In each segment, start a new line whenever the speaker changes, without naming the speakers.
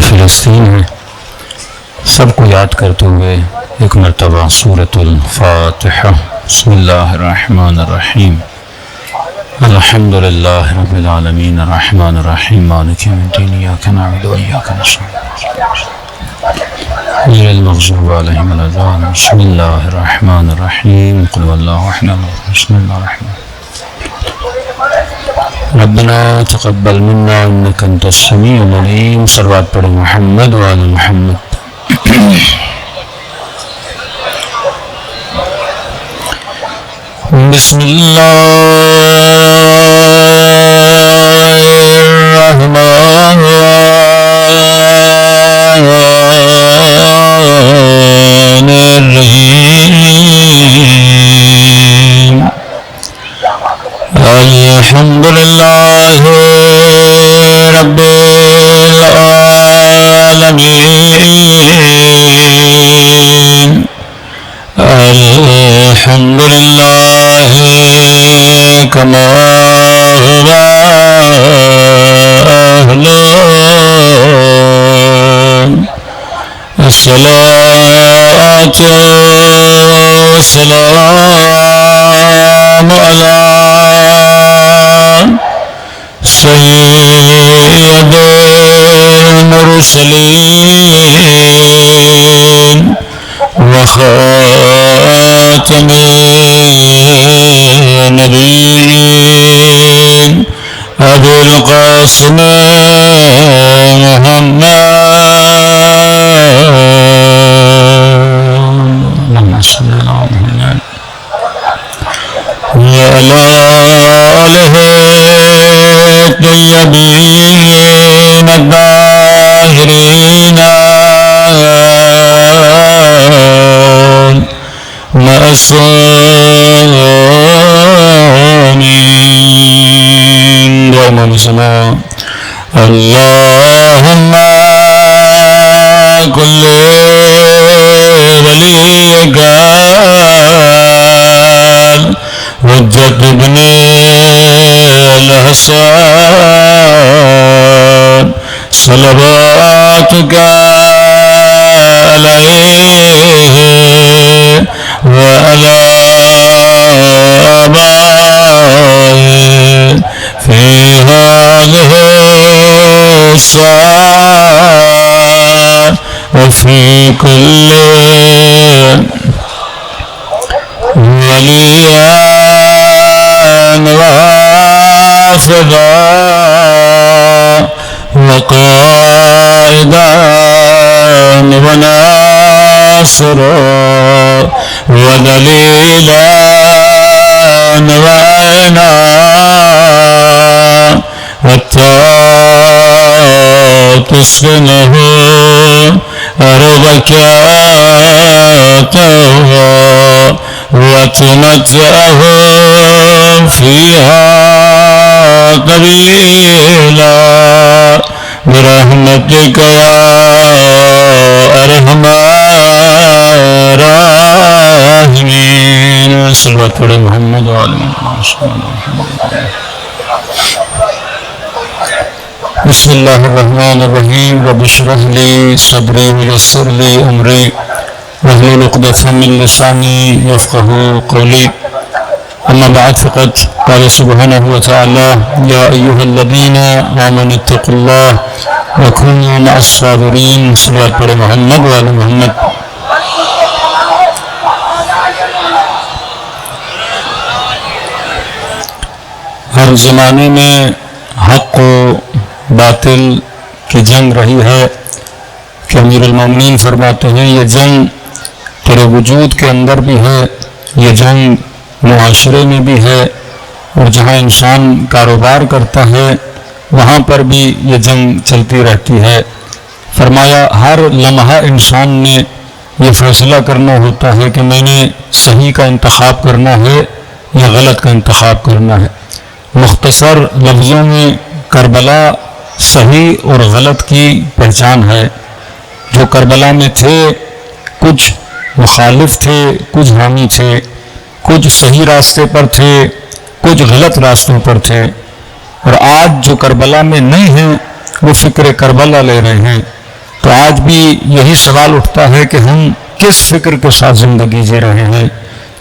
فلسطین ہے، سب کو یاد کرتے ہوئے ایک مرتبہ سورۃ الفاتحہ۔ بسم اللہ الرحمن الرحیم، الحمد للہ رب العالمین الرحمن الرحیم مالک یوم الدین، ایاک نعبد و ایاک نستعین غیر المغضوب علیہم ولا الضالین۔ بسم اللہ الرحمن الرحیم، قل هو اللہ احد بسم اللہ الرحمن ربنا تقبل منا انک انت السمیع العلیم۔ صلوات پڑھ محمد وعلی محمد۔ بسم اللہ الرحمن الرحیم، الحمد للہ رب العالمین، الحمد للہ کما هو أهله، الصلاة والسلام على سيد المرسلين وخاتم النبيين أبي القاسم محمد وعلى آله الطيبين الطاهرين المعصومين دوما بسماء اللهم كل وليك حجة ابن الحسن صلواتك عليه وعلى آبائه في هذه الساعة وفي كل وليا وافدا وقائدا وناصرا ودليلا وعينا حتى تسكنه أرضك وتمتعه فيها طويلا برحمتك يا أرحم الراحمين۔ صلوات پڑھیں محمد وعلی محمد۔ بسم اللہ الرحمن الرحیم، رب اشرح لی صدری ویسر لی امری واحلل عقدۃ من لسانی یفقهوا قولی، اما بعد فقد قال سبحانہ وتعالی یا ایھا الذین آمنوا اتقوا اللہ وکونوا مع الصابرین۔ صلوات پڑھیں محمد وعلی محمد۔ ہر زمانے میں حق و باطل کی جنگ رہی ہے کہ امیر المومنین فرماتے ہیں یہ جنگ تیرے وجود کے اندر بھی ہے، یہ جنگ معاشرے میں بھی ہے، اور جہاں انسان کاروبار کرتا ہے وہاں پر بھی یہ جنگ چلتی رہتی ہے۔ فرمایا ہر لمحہ انسان نے یہ فیصلہ کرنا ہوتا ہے کہ میں نے صحیح کا انتخاب کرنا ہے یا غلط کا انتخاب کرنا ہے۔ مختصر لفظوں میں کربلا صحیح اور غلط کی پہچان ہے۔ جو کربلا میں تھے کچھ مخالف تھے، کچھ حامی تھے، کچھ صحیح راستے پر تھے، کچھ غلط راستوں پر تھے، اور آج جو کربلا میں نہیں ہیں وہ فکر کربلا لے رہے ہیں تو آج بھی یہی سوال اٹھتا ہے کہ ہم کس فکر کے ساتھ زندگی جی رہے ہیں؟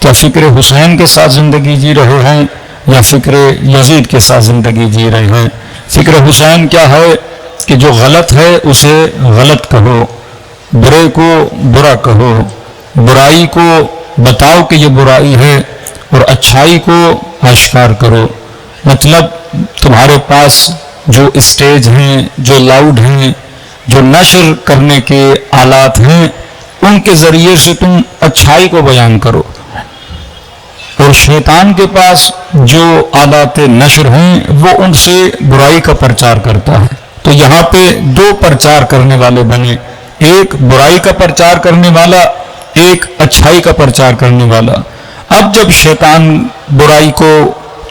کیا فکر حسین کے ساتھ زندگی جی رہے ہیں یا فکر یزید کے ساتھ زندگی جی رہے ہیں؟ فکر حسین کیا ہے کہ جو غلط ہے اسے غلط کہو، برے کو برا کہو، برائی کو بتاؤ کہ یہ برائی ہے اور اچھائی کو آشکار کرو۔ مطلب تمہارے پاس جو اسٹیج ہیں، جو لاؤڈ ہیں، جو نشر کرنے کے آلات ہیں، ان کے ذریعے سے تم اچھائی کو بیان کرو، اور شیطان کے پاس جو آلات نشر ہیں وہ ان سے برائی کا پرچار کرتا ہے۔ تو یہاں پہ دو پرچار کرنے والے بنے، ایک برائی کا پرچار کرنے والا، ایک اچھائی کا پرچار کرنے والا۔ اب جب شیطان برائی کو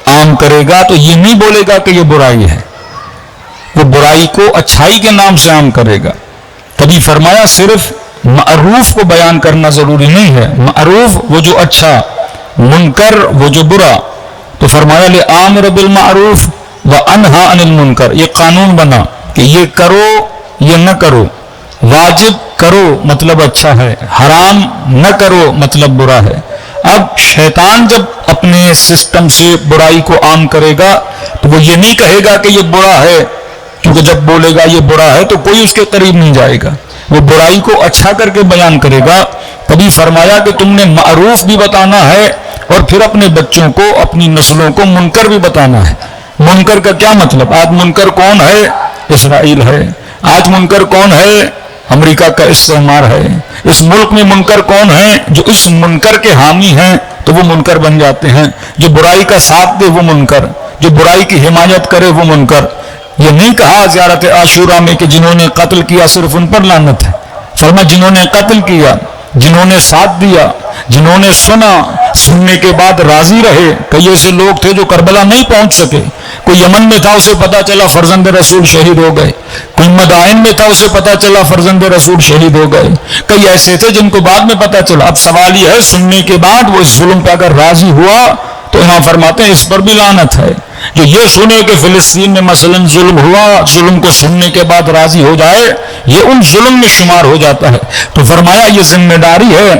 عام کرے گا تو یہ نہیں بولے گا کہ یہ برائی ہے، وہ برائی کو اچھائی کے نام سے عام کرے گا۔ کبھی فرمایا صرف معروف کو بیان کرنا ضروری نہیں ہے، معروف وہ جو اچھا، منکر وہ جو برا۔ تو فرمایا لِآمر بالمعروف وانہا عن المنکر، یہ قانون بنا کہ یہ کرو یہ نہ کرو، واجب کرو مطلب اچھا ہے، حرام نہ کرو مطلب برا ہے۔ اب شیطان جب اپنے سسٹم سے برائی کو عام کرے گا تو وہ یہ نہیں کہے گا کہ یہ برا ہے، کیونکہ جب بولے گا یہ برا ہے تو کوئی اس کے قریب نہیں جائے گا، وہ برائی کو اچھا کر کے بیان کرے گا۔ کبھی فرمایا کہ تم نے معروف بھی بتانا ہے اور پھر اپنے بچوں کو، اپنی نسلوں کو منکر بھی بتانا ہے۔ منکر کا کیا مطلب؟ آج منکر کون ہے؟ اسرائیل ہے۔ آج منکر کون ہے؟ امریکہ کا استعمار ہے۔ اس ملک میں منکر کون ہے؟ جو اس منکر کے حامی ہیں تو وہ منکر بن جاتے ہیں، جو برائی کا ساتھ دے وہ منکر، جو برائی کی حمایت کرے وہ منکر۔ یہ نہیں کہا زیارت عاشورہ میں کہ جنہوں نے قتل کیا صرف ان پر لعنت ہے، فرمایا جنہوں نے قتل کیا، جنہوں نے ساتھ دیا، جنہوں نے سنا، سننے کے بعد راضی رہے۔ کئی ایسے لوگ تھے جو کربلا نہیں پہنچ سکے، کوئی یمن میں تھا اسے پتا چلا فرزند رسول شہید ہو گئے، کوئی مدائن میں تھا اسے پتا چلا فرزند رسول شہید ہو گئے، کئی ایسے تھے جن کو بعد میں پتا چلا۔ اب سوال یہ ہے سننے کے بعد وہ اس ظلم پہ اگر راضی ہوا تو یہاں فرماتے ہیں اس پر بھی لعنت ہے۔ جو یہ سنے کہ فلسطین میں مثلا ظلم ہوا، ظلم کو سننے کے بعد راضی ہو جائے، یہ ان ظلم میں شمار ہو جاتا ہے۔ تو فرمایا یہ ذمہ داری ہے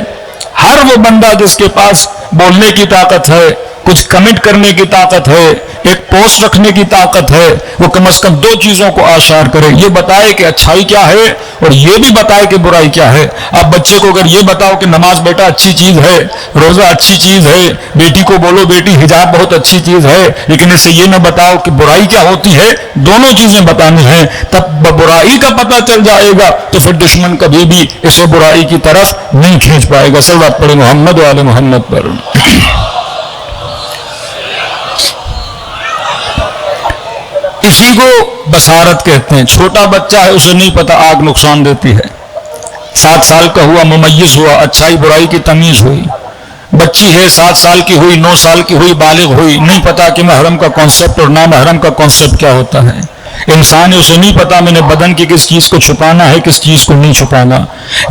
ہر وہ بندہ جس کے پاس بولنے کی طاقت ہے، کچھ کمنٹ کرنے کی طاقت ہے، ایک پوسٹ رکھنے کی طاقت ہے، وہ کم از کم دو چیزوں کو آشکار کرے، یہ بتائے کہ اچھائی کیا ہے اور یہ بھی بتائے کہ برائی کیا ہے۔ اب بچے کو اگر یہ بتاؤ کہ نماز بیٹا اچھی چیز ہے، روزہ اچھی چیز ہے، بیٹی کو بولو بیٹی حجاب بہت اچھی چیز ہے، لیکن اسے یہ نہ بتاؤ کہ برائی کیا ہوتی ہے، دونوں چیزیں بتانی ہیں، تب برائی کا پتہ چل جائے گا تو پھر دشمن کبھی بھی اسے برائی کی طرف نہیں کھینچ پائے گا۔ صلوات پڑھیں محمد و آل محمد پر۔ اسی کو بصارت کہتے ہیں۔ چھوٹا بچہ ہے اسے نہیں پتا آگ نقصان دیتی ہے، 7 سال کا ہوا ممیز ہوا، اچھائی برائی کی تمیز ہوئی، بچی ہے 7 سال کی ہوئی، 9 سال کی ہوئی، بالغ ہوئی، نہیں پتا کہ محرم کا کانسیپٹ اور نامحرم کا کانسیپٹ کیا ہوتا ہے۔ انسان ہے اسے نہیں پتا میں نے بدن کی کس چیز کو چھپانا ہے، کس چیز کو نہیں چھپانا۔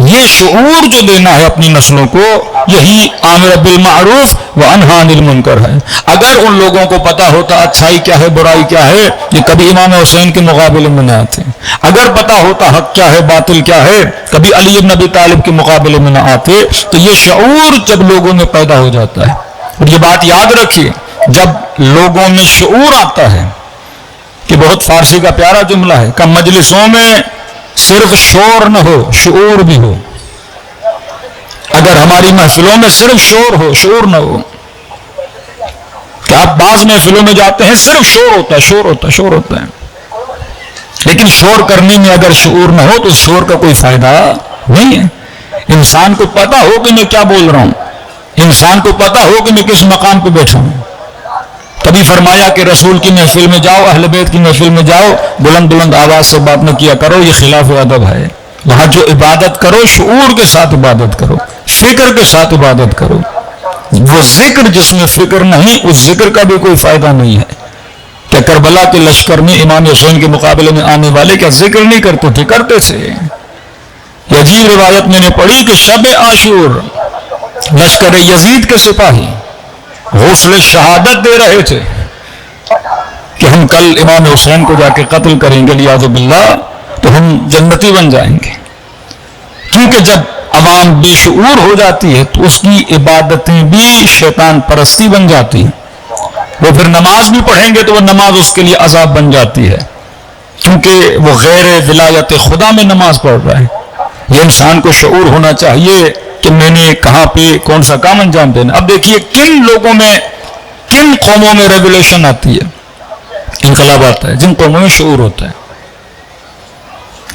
یہ شعور جو دینا ہے اپنی نسلوں کو، یہی آمر بالمعروف وانہا عن المنکر ہے۔ اگر ان لوگوں کو پتا ہوتا اچھائی کیا ہے برائی کیا ہے، یہ کبھی امام حسین کے مقابلے میں نہ آتے۔ اگر پتا ہوتا حق کیا ہے باطل کیا ہے، کبھی علی بن ابی طالب کے مقابلے میں نہ آتے۔ تو یہ شعور جب لوگوں میں پیدا ہو جاتا ہے، اور یہ بات یاد رکھیے جب لوگوں میں شعور آتا ہے کہ بہت فارسی کا پیارا جملہ ہے کہ مجلسوں میں صرف شور نہ ہو شعور بھی ہو۔ اگر ہماری محفلوں میں صرف شور ہو شعور نہ ہو، کہ آپ بعض محفلوں میں جاتے ہیں صرف شور ہوتا ہے شور ہوتا ہے شور ہوتا ہے، لیکن شور کرنے میں اگر شعور نہ ہو تو شور کا کوئی فائدہ نہیں ہے۔ انسان کو پتا ہو کہ میں کیا بول رہا ہوں، انسان کو پتا ہو کہ میں کس مقام پہ بیٹھا ہوں۔ کبھی فرمایا کہ رسول کی محفل میں جاؤ، اہل بیت کی محفل میں جاؤ، بلند بلند آواز سے بات نہ کیا کرو، یہ خلاف ادب ہے۔ وہاں جو عبادت کرو شعور کے ساتھ عبادت کرو، فکر کے ساتھ عبادت کرو۔ وہ ذکر جس میں فکر نہیں، اس ذکر کا بھی کوئی فائدہ نہیں ہے۔ کہ کربلا کے لشکر میں امام حسین کے مقابلے میں آنے والے کیا ذکر نہیں کرتے تھے؟ کرتے تھے۔ یہ عجیب روایت میں نے پڑھی کہ شب عاشور لشکر یزید کے سپاہی غسل شہادت دے رہے تھے کہ ہم کل امام حسین کو جا کے قتل کریں گے لیاذ باللہ تو ہم جنتی بن جائیں گے۔
کیونکہ جب عوام بے شعور ہو جاتی ہے تو اس کی عبادتیں بھی شیطان پرستی بن جاتی ہیں. وہ پھر نماز بھی پڑھیں گے تو وہ نماز اس کے لیے عذاب بن جاتی ہے، کیونکہ وہ غیر ولایت خدا میں نماز پڑھ رہا ہے. یہ انسان کو شعور ہونا چاہیے کہ میں نے کہاں پہ کون سا کام انجام دینا. اب دیکھیے کن لوگوں میں، کن قوموں میں ریولیوشن آتی ہے، انقلاب آتا ہے جن قوموں میں شعور ہوتا ہے.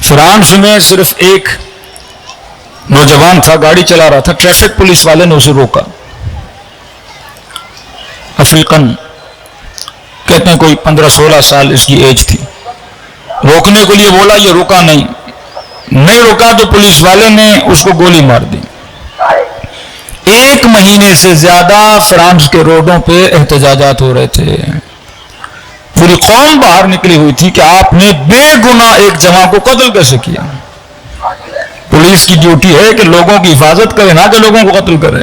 فرانس میں صرف ایک نوجوان تھا، گاڑی چلا رہا تھا، ٹریفک پولیس والے نے اسے روکا. افریقن، کہتے ہیں کوئی 15-16 سال اس کی ایج تھی. روکنے کے لیے بولا، یہ رکا نہیں رکا تو پولیس والے نے اس کو گولی مار دی. 1 مہینے سے زیادہ فرانس کے روڈوں پہ احتجاجات ہو رہے تھے. پوری قوم باہر نکلی ہوئی تھی کہ آپ نے بے گناہ ایک جوان کو قتل کیسے کیا. پولیس کی ڈیوٹی ہے کہ لوگوں کی حفاظت کرے، نہ کہ لوگوں کو قتل کرے.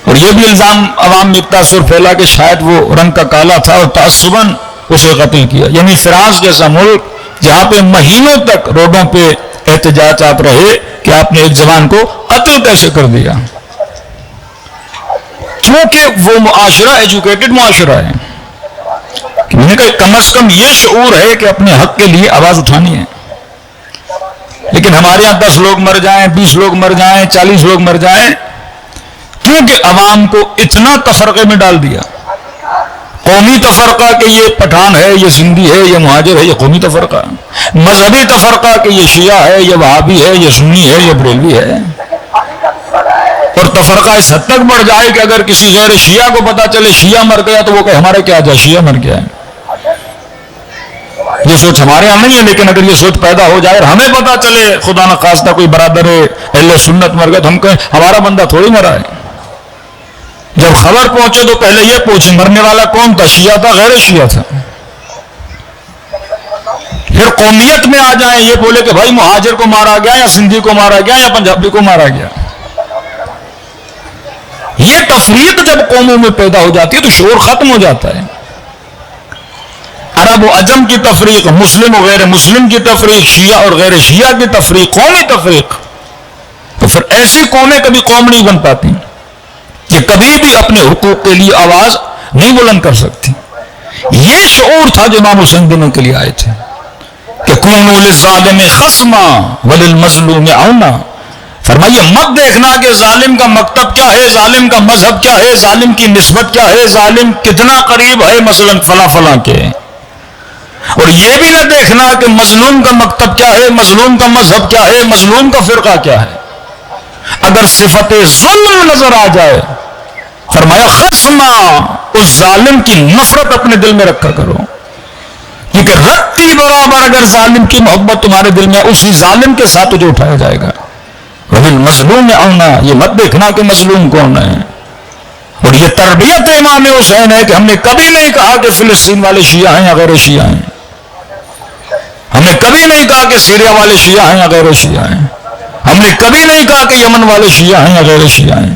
اور یہ بھی الزام عوام میں تاثر پھیلا کہ شاید وہ رنگ کا کالا تھا اور تعصباً اسے قتل کیا. یعنی فرانس جیسا ملک جہاں پہ مہینوں تک روڈوں پہ احتجاجات رہے کہ آپ نے ایک جوان کو قتل کیسے کر دیا. کیونکہ وہ معاشرہ ایجوکیٹڈ معاشرہ ہے. میں نے کہا کم از کم یہ شعور ہے کہ اپنے حق کے لیے آواز اٹھانی ہے. لیکن ہمارے یہاں 10 لوگ مر جائیں، 20 لوگ مر جائیں، 40 لوگ مر جائیں، کیونکہ عوام کو اتنا تفرقے میں ڈال دیا. قومی تفرقہ کہ یہ پٹھان ہے، یہ سندھی ہے، یہ مہاجر ہے، یہ قومی تفرقہ. مذہبی تفرقہ کہ یہ شیعہ ہے، یہ وہابی ہے، یہ سنی ہے، یہ بریلوی ہے. اور تفرقہ اس حد تک بڑھ جائے کہ اگر کسی غیر شیعہ کو پتا چلے شیعہ مر گیا تو وہ کہ ہمارے کیا جائے، شیعہ مر گیا ہے. یہ سوچ ہمارے یہاں نہیں ہے، لیکن اگر یہ سوچ پیدا ہو جائے اور ہمیں پتا چلے خدا نخواستہ کوئی برادر اہل سنت مر گیا تو ہم کہیں ہمارا بندہ تھوڑی مرا ہے. جب خبر پہنچے تو پہلے یہ پوچھیں مرنے والا کون تھا، شیعہ تھا غیر شیعہ تھا. پھر قومیت میں آ جائیں، یہ بولے کہ بھائی مہاجر کو مارا گیا یا سندھی کو مارا گیا یا پنجابی کو مارا گیا. یہ تفریق جب قوموں میں پیدا ہو جاتی ہے تو شعور ختم ہو جاتا ہے. عرب و عجم کی تفریق، مسلم و غیر مسلم کی تفریق، شیعہ اور غیر شیعہ کی تفریق، قومی تفریق. تو پھر ایسی قومیں کبھی قوم نہیں بن پاتی کہ کبھی بھی اپنے حقوق کے لیے آواز نہیں بلند کر سکتی. یہ شعور تھا جو امام حسین دنوں کے لیے آئے تھے کہ کونوا للظالم خصما وللمظلوم عونا. فرمائیے مت دیکھنا کہ ظالم کا مکتب کیا ہے، ظالم کا مذہب کیا ہے، ظالم کی نسبت کیا ہے، ظالم کتنا قریب ہے مثلا فلاں فلاں کے. اور یہ بھی نہ دیکھنا کہ مظلوم کا مکتب کیا ہے، مظلوم کا مذہب کیا ہے، مظلوم کا فرقہ کیا ہے. اگر صفت ظلم نظر آ جائے فرمایا خصما، اس ظالم کی نفرت اپنے دل میں رکھا کرو، کیونکہ رتی برابر اگر ظالم کی محبت تمہارے دل میں اسی ظالم کے ساتھ تجھے اٹھایا جائے گا. وَبِالْمَظْلُومِ عَوْنَا، یہ مت دیکھنا کہ مظلوم کون ہے. اور یہ تربیت امام حسین ہے کہ ہم نے کبھی نہیں کہا کہ فلسطین والے شیعہ ہیں یا غیر شیعہ ہیں. ہم نے کبھی نہیں کہا کہ سیریا والے شیعہ ہیں یا غیر شیعہ ہیں. ہم نے کبھی نہیں کہا کہ یمن والے شیعہ ہیں یا غیر شیعہ ہیں.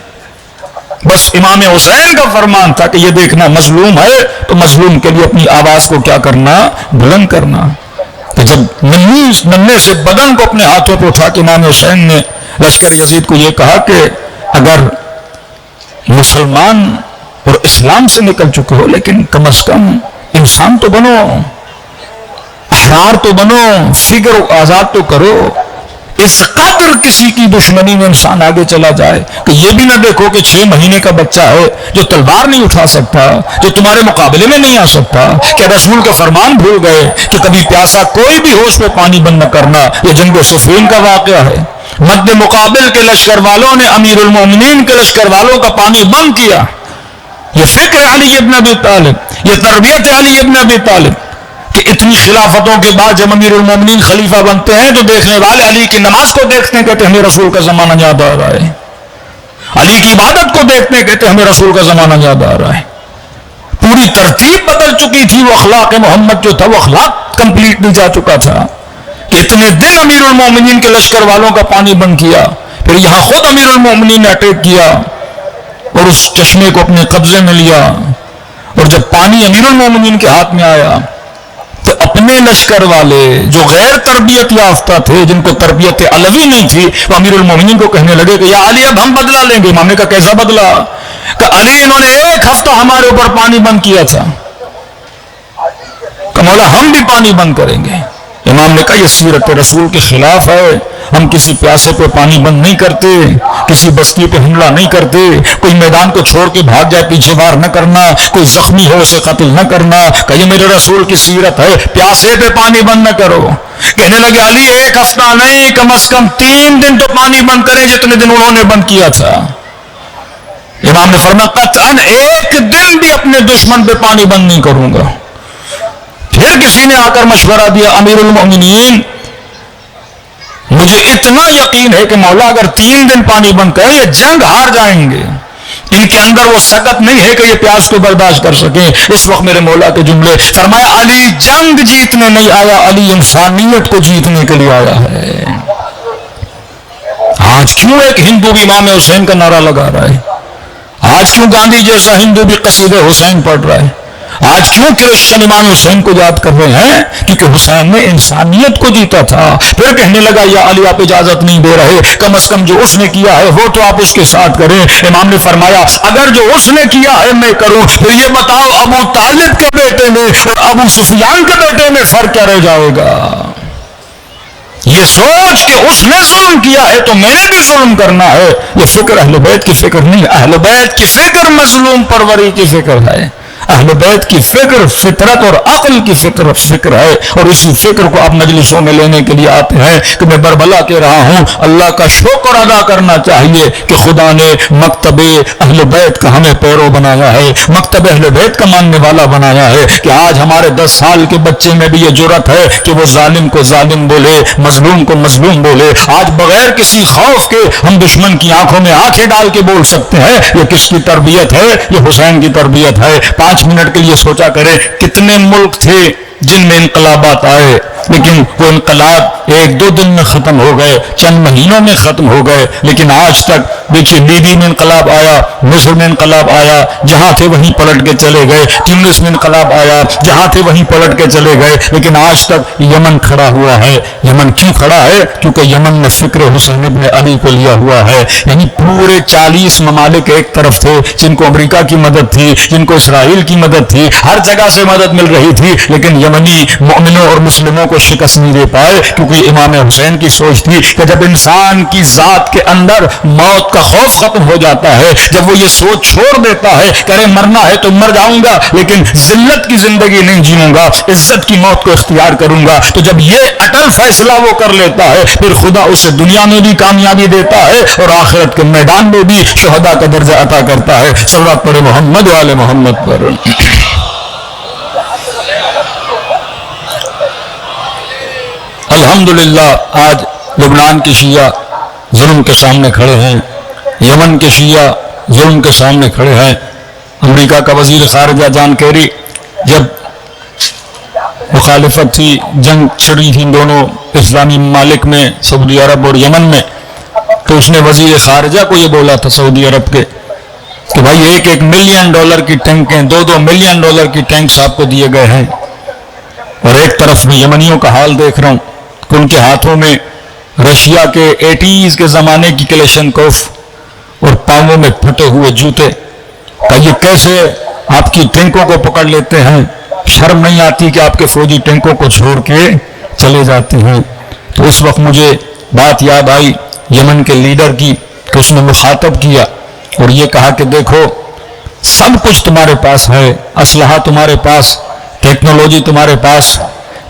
بس امام حسین کا فرمان تھا کہ یہ دیکھنا مظلوم ہے تو مظلوم کے لیے اپنی آواز کو کیا کرنا، بلند کرنا. تو جب ننھے سے بدن کو اپنے ہاتھوں پہ اٹھا کے امام حسین نے لشکر یزید کو یہ کہا کہ اگر مسلمان اور اسلام سے نکل چکے ہو لیکن کم از کم انسان تو بنو، احرار تو بنو، فکر آزاد تو کرو. اس قدر کسی کی دشمنی میں انسان آگے چلا جائے کہ یہ بھی نہ دیکھو کہ 6 مہینے کا بچہ ہے جو تلوار نہیں اٹھا سکتا، جو تمہارے مقابلے میں نہیں آ سکتا. کہ رسول کا فرمان بھول گئے کہ کبھی پیاسا کوئی بھی ہوش پہ پانی بند نہ کرنا. یہ جنگ صفین کا واقعہ ہے. مد مقابل کے لشکر والوں نے امیر المومنین کے لشکر والوں کا پانی بند کیا. یہ فکر علی ابن ابی طالب، یہ تربیت علی ابن ابی طالب کہ اتنی خلافتوں کے بعد جب امیر المومنین خلیفہ بنتے ہیں تو دیکھنے والے علی کی نماز کو دیکھتے ہیں، کہتے ہیں ہمیں رسول کا زمانہ یاد آ رہا ہے. علی کی عبادت کو دیکھتے ہیں، کہتے ہیں ہمیں رسول کا زمانہ یاد آ رہا ہے. پوری ترتیب بدل چکی تھی. وہ اخلاق محمد جو تھا وہ اخلاق کمپلیٹ نہیں جا چکا تھا. اتنے دن امیر المومنین کے لشکر والوں کا پانی بند کیا. پھر یہاں خود امیر المومنین نے اٹیک کیا اور اس چشمے کو اپنے قبضے میں لیا. اور جب پانی امیر المومنین کے ہاتھ میں آیا تو اپنے اپنے لشکر والے جو غیر تربیت یافتہ تھے، جن کو تربیت علوی نہیں تھی، وہ امیر المومنین کو کہنے لگے کہ یا علی اب ہم بدلہ لیں گے۔ امام نے کہا کیسا بدلہ؟ کہ علی انہوں نے 1 ہفتہ ہمارے اوپر پانی بند کیا تھا، کہ مولا ہم بھی پانی بند کریں گے۔ امام نے کہا یہ سیرت رسول کے خلاف ہے، ہم کسی پیاسے پہ پانی بند نہیں کرتے، کسی بستی پہ حملہ نہیں کرتے، کوئی میدان کو چھوڑ کے بھاگ جائے پیچھے وار نہ کرنا، کوئی زخمی ہو اسے قتل نہ کرنا، کہ یہ میرے رسول کی سیرت ہے، پیاسے پہ پانی بند نہ کرو۔ کہنے لگے علی 1 ہفتہ نہیں، کم از کم 3 دن تو پانی بند کریں جتنے دن انہوں نے بند کیا تھا۔ امام نے فرمایا قطعاً 1 دن بھی اپنے دشمن پہ پانی بند نہیں کروں گا۔ پھر کسی نے آ کر مشورہ دیا امیر المومنین مجھے اتنا یقین ہے کہ مولا اگر 3 دن پانی بند کریں یہ جنگ ہار جائیں گے، ان کے اندر وہ سکت نہیں ہے کہ یہ پیاس کو برداشت کر سکیں۔ اس وقت میرے مولا کے جملے، فرمایا علی جنگ جیتنے نہیں آیا، علی انسانیت کو جیتنے کے لیے آیا ہے۔ آج کیوں ایک ہندو بھی امام حسین کا نعرہ لگا رہا ہے؟ آج کیوں گاندھی جیسا ہندو بھی قصید حسین پڑھ رہا ہے؟ آج کیوں کرسچن امام حسین کو یاد کر رہے ہیں؟ کیونکہ حسین نے انسانیت کو جیتا تھا۔ پھر کہنے لگا یا علی آپ اجازت نہیں دے رہے، کم از کم جو اس نے کیا ہے وہ تو آپ اس کے ساتھ کریں۔ امام نے فرمایا اگر جو اس نے کیا ہے میں کروں، پھر یہ بتاؤ ابو طالب کے بیٹے میں اور ابو سفیان کے بیٹے میں فرق کیا رہ جائے گا؟ یہ سوچ کہ اس نے ظلم کیا ہے تو میں نے بھی ظلم کرنا ہے، یہ فکر اہل بیت کی فکر نہیں۔ اہل بیت کی فکر مظلوم پروری کی فکر ہے، اہل بیت کی فکر فطرت اور عقل کی فکر ہے، اور اسی فکر کو آپ مجلسوں میں لینے کے لیے آتے ہیں کہ میں بربلا کہہ رہا ہوں اللہ کا شکر ادا کرنا چاہیے کہ خدا نے مکتب اہل بیت کا ہمیں پیرو بنایا ہے، مکتب اہل بیت کا ماننے والا بنایا ہے، کہ آج ہمارے 10 سال کے بچے میں بھی یہ جرأت ہے کہ وہ ظالم کو ظالم بولے، مظلوم کو مظلوم بولے۔ آج بغیر کسی خوف کے ہم دشمن کی آنکھوں میں آنکھیں ڈال کے بول سکتے ہیں۔ یہ کس کی تربیت ہے؟ یہ حسین کی تربیت ہے۔ 5 منٹ کے لیے سوچا کریں کتنے ملک تھے جن میں انقلابات آئے، لیکن وہ انقلاب 1-2 دن میں ختم ہو گئے، چند مہینوں میں ختم ہو گئے، لیکن آج تک دیکھیے لیبی میں انقلاب آیا، مصر میں انقلاب آیا، جہاں تھے وہیں پلٹ کے چلے گئے، تیونس میں انقلاب آیا، جہاں تھے وہیں پلٹ کے چلے گئے، لیکن آج تک یمن کھڑا ہوا ہے۔ یمن کیوں کھڑا ہے؟ کیونکہ یمن میں فکر حسین ابن علی کو لیا ہوا ہے۔ یعنی پورے 40 ممالک ایک طرف تھے جن کو امریکہ کی مدد تھی، جن کو اسرائیل کی مدد تھی، ہر جگہ سے مدد مل رہی تھی، لیکن یمنی مومنوں اور مسلموں کو شکست نہیں دے پائے، کیونکہ امام حسین کی سوچ تھی کہ جب انسان کی ذات کے اندر موت کا خوف ختم ہو جاتا ہے، جب وہ یہ سوچ چھوڑ دیتا ہے کہ ارے مرنا ہے تو مر جاؤں گا لیکن ذلت کی زندگی نہیں جیوں گا، عزت کی موت کو اختیار کروں گا، تو جب یہ اٹل فیصلہ وہ کر لیتا ہے پھر خدا اسے دنیا میں بھی کامیابی دیتا ہے اور آخرت کے میدان میں بھی شہداء کا درجہ عطا کرتا ہے۔ صلوات پڑھے محمد و آل محمد پر۔ الحمدللہ آج لبنان کے شیعہ ظلم کے سامنے کھڑے ہیں، یمن کے شیعہ ظلم کے سامنے کھڑے ہیں۔ امریکہ کا وزیر خارجہ جان کیری جب مخالفت تھی، جنگ چھڑی تھی دونوں اسلامی ممالک میں، سعودی عرب اور یمن میں، تو اس نے وزیر خارجہ کو یہ بولا تھا سعودی عرب کے کہ بھائی $1 ملین کی ٹینکیں، $2 ملین کی ٹینکس آپ کو دیے گئے ہیں، اور ایک طرف میں یمنیوں کا حال دیکھ رہا ہوں کہ ان کے ہاتھوں میں رشیا کے 80s کے زمانے کی کلیشنکوف اور پاؤں میں پھٹے ہوئے جوتے، کہ یہ کیسے آپ کی ٹینکوں کو پکڑ لیتے ہیں؟ شرم نہیں آتی کہ آپ کے فوجی ٹینکوں کو چھوڑ کے چلے جاتے ہیں؟ تو اس وقت مجھے بات یاد آئی یمن کے لیڈر کی کہ اس نے مخاطب کیا اور یہ کہا کہ دیکھو سب کچھ تمہارے پاس ہے، اسلحہ تمہارے پاس، ٹیکنالوجی تمہارے پاس،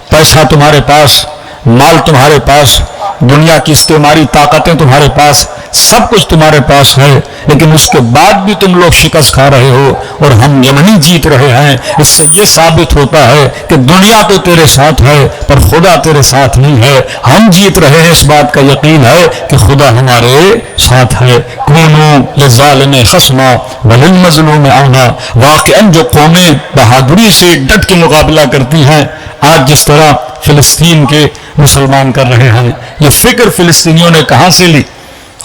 پیسہ تمہارے پاس، مال تمہارے پاس، دنیا کی استعماری طاقتیں تمہارے پاس، سب کچھ تمہارے پاس ہے، لیکن اس کے بعد بھی تم لوگ شکست کھا رہے ہو اور ہم یمنی جیت رہے ہیں۔ اس سے یہ ثابت ہوتا ہے کہ دنیا تو تیرے ساتھ ہے پر خدا تیرے ساتھ نہیں ہے۔ ہم جیت رہے ہیں، اس بات کا یقین ہے کہ خدا ہمارے ساتھ ہے۔ کونوا للظالم خصما وللمظلوم عونا۔ واقعاً جو قومیں بہادری سے ڈٹ کے مقابلہ کرتی ہیں، آج جس طرح فلسطین کے مسلمان کر رہے ہیں، یہ فکر فلسطینیوں نے کہاں سے لی؟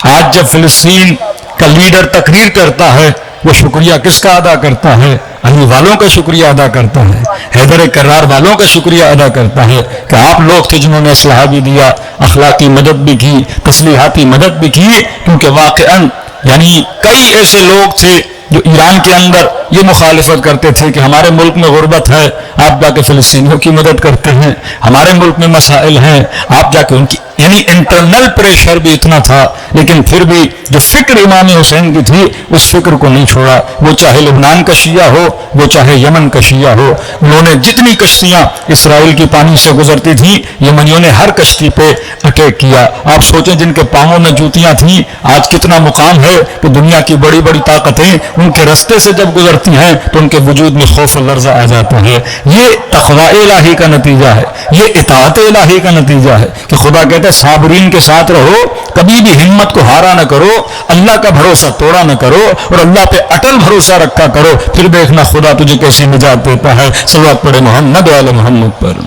آج جب فلسطین کا لیڈر تقریر کرتا ہے وہ شکریہ کس کا ادا کرتا ہے؟ علی والوں کا شکریہ ادا کرتا ہے، حیدر کرار والوں کا شکریہ ادا کرتا ہے کہ آپ لوگ تھے جنہوں نے اصلاح بھی دیا، اخلاقی مدد بھی کی، تصلیحاتی مدد بھی کی، کیونکہ واقعاً یعنی کئی ایسے لوگ تھے جو ایران کے اندر یہ مخالفت کرتے تھے کہ ہمارے ملک میں غربت ہے، آپ جا کے فلسطینیوں کی مدد کرتے ہیں، ہمارے ملک میں مسائل ہیں، آپ جا کے ان کی، یعنی انٹرنل پریشر بھی اتنا تھا، لیکن پھر بھی جو فکر امام حسین کی تھی اس فکر کو نہیں چھوڑا، وہ چاہے لبنان کا شیعہ ہو، وہ چاہے یمن کا شیعہ ہو، انہوں نے جتنی کشتیاں اسرائیل کی پانی سے گزرتی تھیں یمنیوں نے ہر کشتی پہ اٹیک کیا۔ آپ سوچیں جن کے پاؤں میں جوتیاں تھیں آج کتنا مقام ہے کہ دنیا کی بڑی بڑی طاقتیں ان کے رستے سے جب گزرتی ہیں تو ان کے وجود میں خوف و لرزہ آ جاتا ہے۔ یہ تقوی الہی کا نتیجہ ہے، یہ اطاعت الہی کا نتیجہ ہے کہ خدا کہتا ہے صابرین کے ساتھ رہو، کبھی بھی ہمت کو ہارا نہ کرو، اللہ کا بھروسہ توڑا نہ کرو اور اللہ پہ اٹل بھروسہ رکھا کرو، پھر دیکھنا خدا تجھے کیسی نجات دیتا ہے۔ صلوات پڑھے محمد و آل محمد پر۔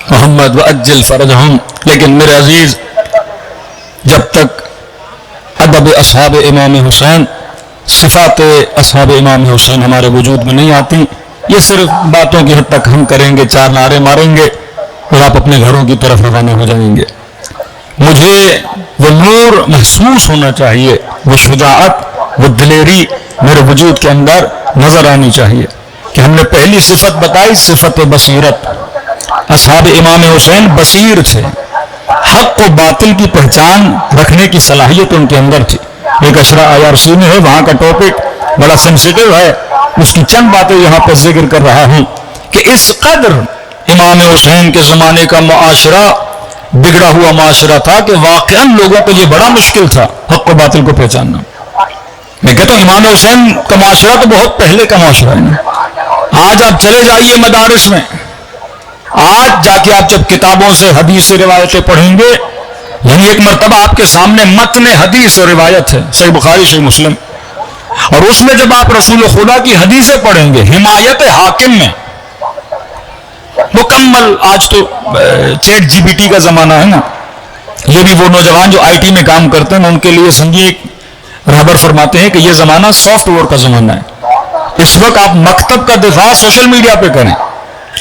محمد وعجل فرجہم۔ لیکن میرے عزیز، جب تک ادب اصحاب امام حسین، صفات اصحاب امام حسین ہمارے وجود میں نہیں آتی، یہ صرف باتوں کی حد تک ہم کریں گے، چار نعرے ماریں گے اور آپ اپنے گھروں کی طرف روانہ ہو جائیں گے۔ مجھے وہ نور محسوس ہونا چاہیے، وہ شجاعت، وہ دلیری میرے وجود کے اندر نظر آنی چاہیے کہ ہم نے پہلی صفت بتائی، صفت بصیرت۔ اصحاب امام حسین بصیر تھے، حق و باطل کی پہچان رکھنے کی صلاحیت ان کے اندر تھی۔ ایک اشرا IRC میں ہے، وہاں کا ٹاپک بڑا سینسیٹیو ہے، اس کی چند باتیں یہاں پہ ذکر کر رہا ہوں کہ اس قدر امام حسین کے زمانے کا معاشرہ بگڑا ہوا معاشرہ تھا کہ واقعاً لوگوں کے لیے بڑا مشکل تھا حق و باطل کو پہچاننا۔ میں کہتا ہوں امام حسین کا معاشرہ تو بہت پہلے کا معاشرہ ہے نا۔ آج آپ چلے جائیے مدارس میں، آج جا کے آپ جب کتابوں سے حدیث روایتیں پڑھیں گے، یعنی ایک مرتبہ آپ کے سامنے متن حدیث اور روایت ہے، صحیح بخاری صحیح مسلم، اور اس میں جب آپ رسول خدا کی حدیثیں پڑھیں گے حمایت حاکم میں مکمل، آج تو چیٹ GPT کا زمانہ ہے نا، یہ بھی وہ نوجوان جو IT میں کام کرتے ہیں ان کے لیے سنجی رہبر فرماتے ہیں کہ یہ زمانہ سافٹ ویئر کا زمانہ ہے۔ اس وقت آپ مکتب کا دفاع سوشل میڈیا پہ کریں،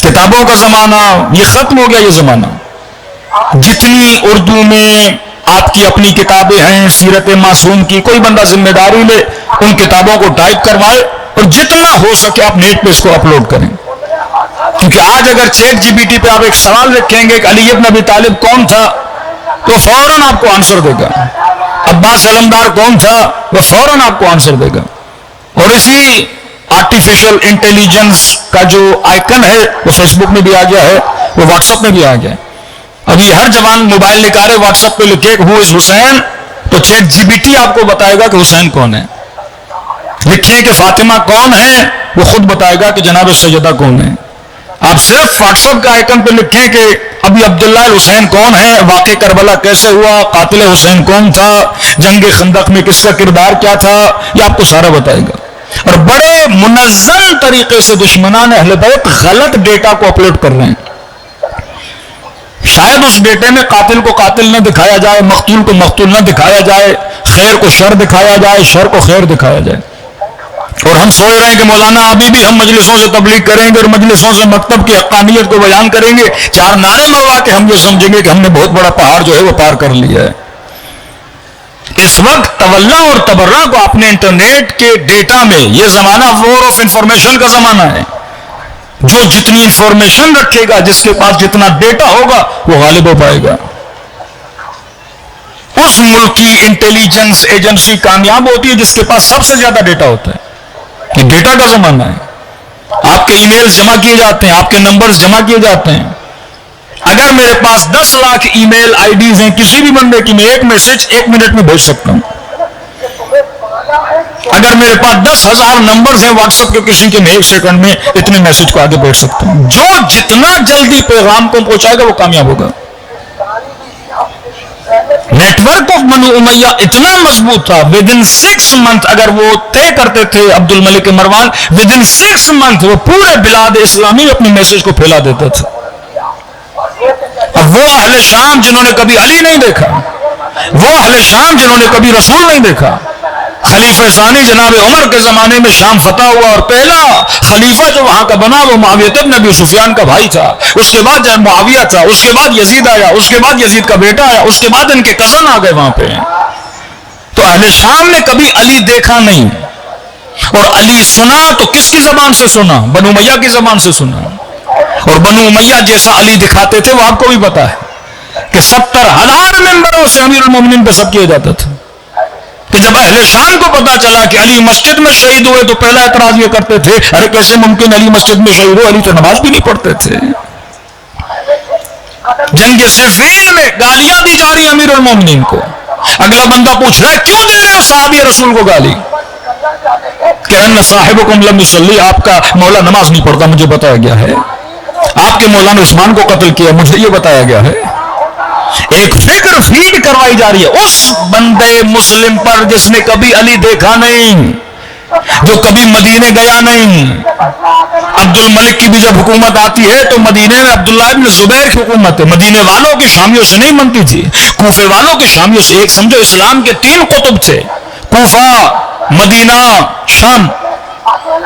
کتابوں کا زمانہ یہ ختم ہو گیا۔ یہ زمانہ جتنی اردو میں آپ کی اپنی کتابیں ہیں سیرت معصوم کی، کوئی بندہ ذمہ داری لے ان کتابوں کو ٹائپ کروائے اور جتنا ہو سکے آپ نیٹ پہ اس کو اپلوڈ کریں، کیونکہ آج اگر چیٹ GPT پہ آپ ایک سوال رکھیں گے کہ علی ابن ابی طالب کون تھا تو فوراً آپ کو آنسر دے گا، عباس علمدار کون تھا وہ فوراً آپ کو آنسر دے گا۔ اور اسی آرٹیفیشل انٹیلیجنس کا جو آئیکن ہے وہ فیس بک میں بھی آ گیا ہے، وہ واٹس ایپ میں بھی آ گیا ہے۔ ابھی ہر جوان موبائل نکالے واٹس ایپ پہ لکھے ہو از حسین تو چیٹ GPT آپ کو بتائے گا کہ حسین کون ہے۔ لکھیں کہ فاطمہ کون ہے، وہ خود بتائے گا کہ جناب سیدہ کون ہے۔ آپ صرف واٹس ایپ کے آئیکن پہ لکھیں کہ ابھی عبداللہ الحسین کون ہے، واقع کربلا کیسے ہوا، قاتل حسین کون تھا، جنگ خندق میں کس کا کردار کیا تھا، یہ آپ کو سارا بتائے گا۔ اور بڑے منظم طریقے سے دشمنان اہل بیت غلط ڈیٹا کو اپلوڈ کر رہے ہیں۔ شاید اس ڈیٹے میں قاتل کو قاتل نہ دکھایا جائے، مقتول کو مقتول نہ دکھایا جائے، خیر کو شر دکھایا جائے، شر کو خیر دکھایا جائے۔ اور ہم سوچ رہے ہیں کہ مولانا ابھی بھی ہم مجلسوں سے تبلیغ کریں گے اور مجلسوں سے مکتب کی حقانیت کو بیان کریں گے، چار نعرے مروا کے ہم یہ سمجھیں گے کہ ہم نے بہت بڑا پہاڑ جو ہے وہ پار کر لیا ہے۔ اس وقت تولا اور تبرہ کو اپنے انٹرنیٹ کے ڈیٹا میں، یہ زمانہ وار آف انفارمیشن کا زمانہ ہے، جو جتنی انفارمیشن رکھے گا، جس کے پاس جتنا ڈیٹا ہوگا وہ غالب ہو پائے گا۔ اس ملک کی انٹیلیجنس ایجنسی کامیاب ہوتی ہے جس کے پاس سب سے زیادہ ڈیٹا ہوتا ہے۔ یہ ڈیٹا کا زمانہ ہے، آپ کے ای میلز جمع کیے جاتے ہیں، آپ کے نمبرز جمع کیے جاتے ہیں۔ اگر میرے پاس 10 لاکھ ای میل IDs ہیں کسی بھی بندے کی، میں ایک میسج 1 منٹ میں بھیج سکتا ہوں۔ اگر میرے پاس 10,000 نمبرز ہیں واٹس ایپ کے کسی کے، میں 1 سیکنڈ میں اتنے میسج کو آگے بھیج سکتا ہوں۔ جو جتنا جلدی پیغام کو پہنچائے گا وہ کامیاب ہوگا۔ نیٹ ورک آف بنو امیہ اتنا مضبوط تھا، ودن 6 منتھ اگر وہ طے کرتے تھے عبد الملک مروان، ودن 6 منتھ وہ پورے بلاد اسلامی اپنے میسج کو پھیلا دیتا تھا۔ اب وہ اہل شام جنہوں نے کبھی علی نہیں دیکھا، وہ اہل شام جنہوں نے کبھی رسول نہیں دیکھا. خلیفہ ثانی جناب عمر کے زمانے میں شام فتح ہوا اور پہلا خلیفہ جو وہاں کا بنا وہ معاویہ بن ابی سفیان کا بھائی تھا. اس کے بعد معاویہ تھا, اس کے بعد یزید آیا, اس کے بعد یزید کا بیٹا آیا, اس کے بعد ان کے کزن آ گئے وہاں پہ. تو اہل شام نے کبھی علی دیکھا نہیں, اور علی سنا تو کس کی زبان سے سنا؟ بنو امیہ کی زبان سے سنا. اور بنو امیہ جیسا علی دکھاتے تھے وہ آپ کو بھی پتا ہے کہ 70,000 ممبروں سے امیر المومنین پہ سب کیا جاتا تھا. کہ جب اہل شام کو پتا چلا کہ علی مسجد میں شہید ہوئے تو پہلا اعتراض یہ کرتے تھے, ارے کیسے ممکن علی مسجد میں شہید ہو, علی تو نماز بھی نہیں پڑھتے تھے. جنگ صفین میں گالیاں دی جا رہی امیر المومنین کو. اگلا بندہ پوچھ رہا ہے کیوں دے رہے ہو صحابی رسول کو گالی؟ کہ ان صاحبکم لم یصلی, آپ کا مولا نماز نہیں پڑھتا مجھے بتایا گیا ہے. آپ کے مولا نے عثمان کو قتل کیا مجھے یہ بتایا گیا ہے. ایک فکر فیڈ کروائی جا رہی ہے اس بندے مسلم پر جس نے کبھی علی دیکھا نہیں, جو کبھی مدینے گیا نہیں. عبد الملک کی بھی جب حکومت آتی ہے تو مدینے میں عبداللہ ابن زبیر کی حکومت ہے. مدینے والوں کی شامیوں سے نہیں بنتی تھی, کوفے والوں کی شامیوں سے. ایک سمجھو اسلام کے 3 قطب تھے, کوفہ, مدینہ, شام.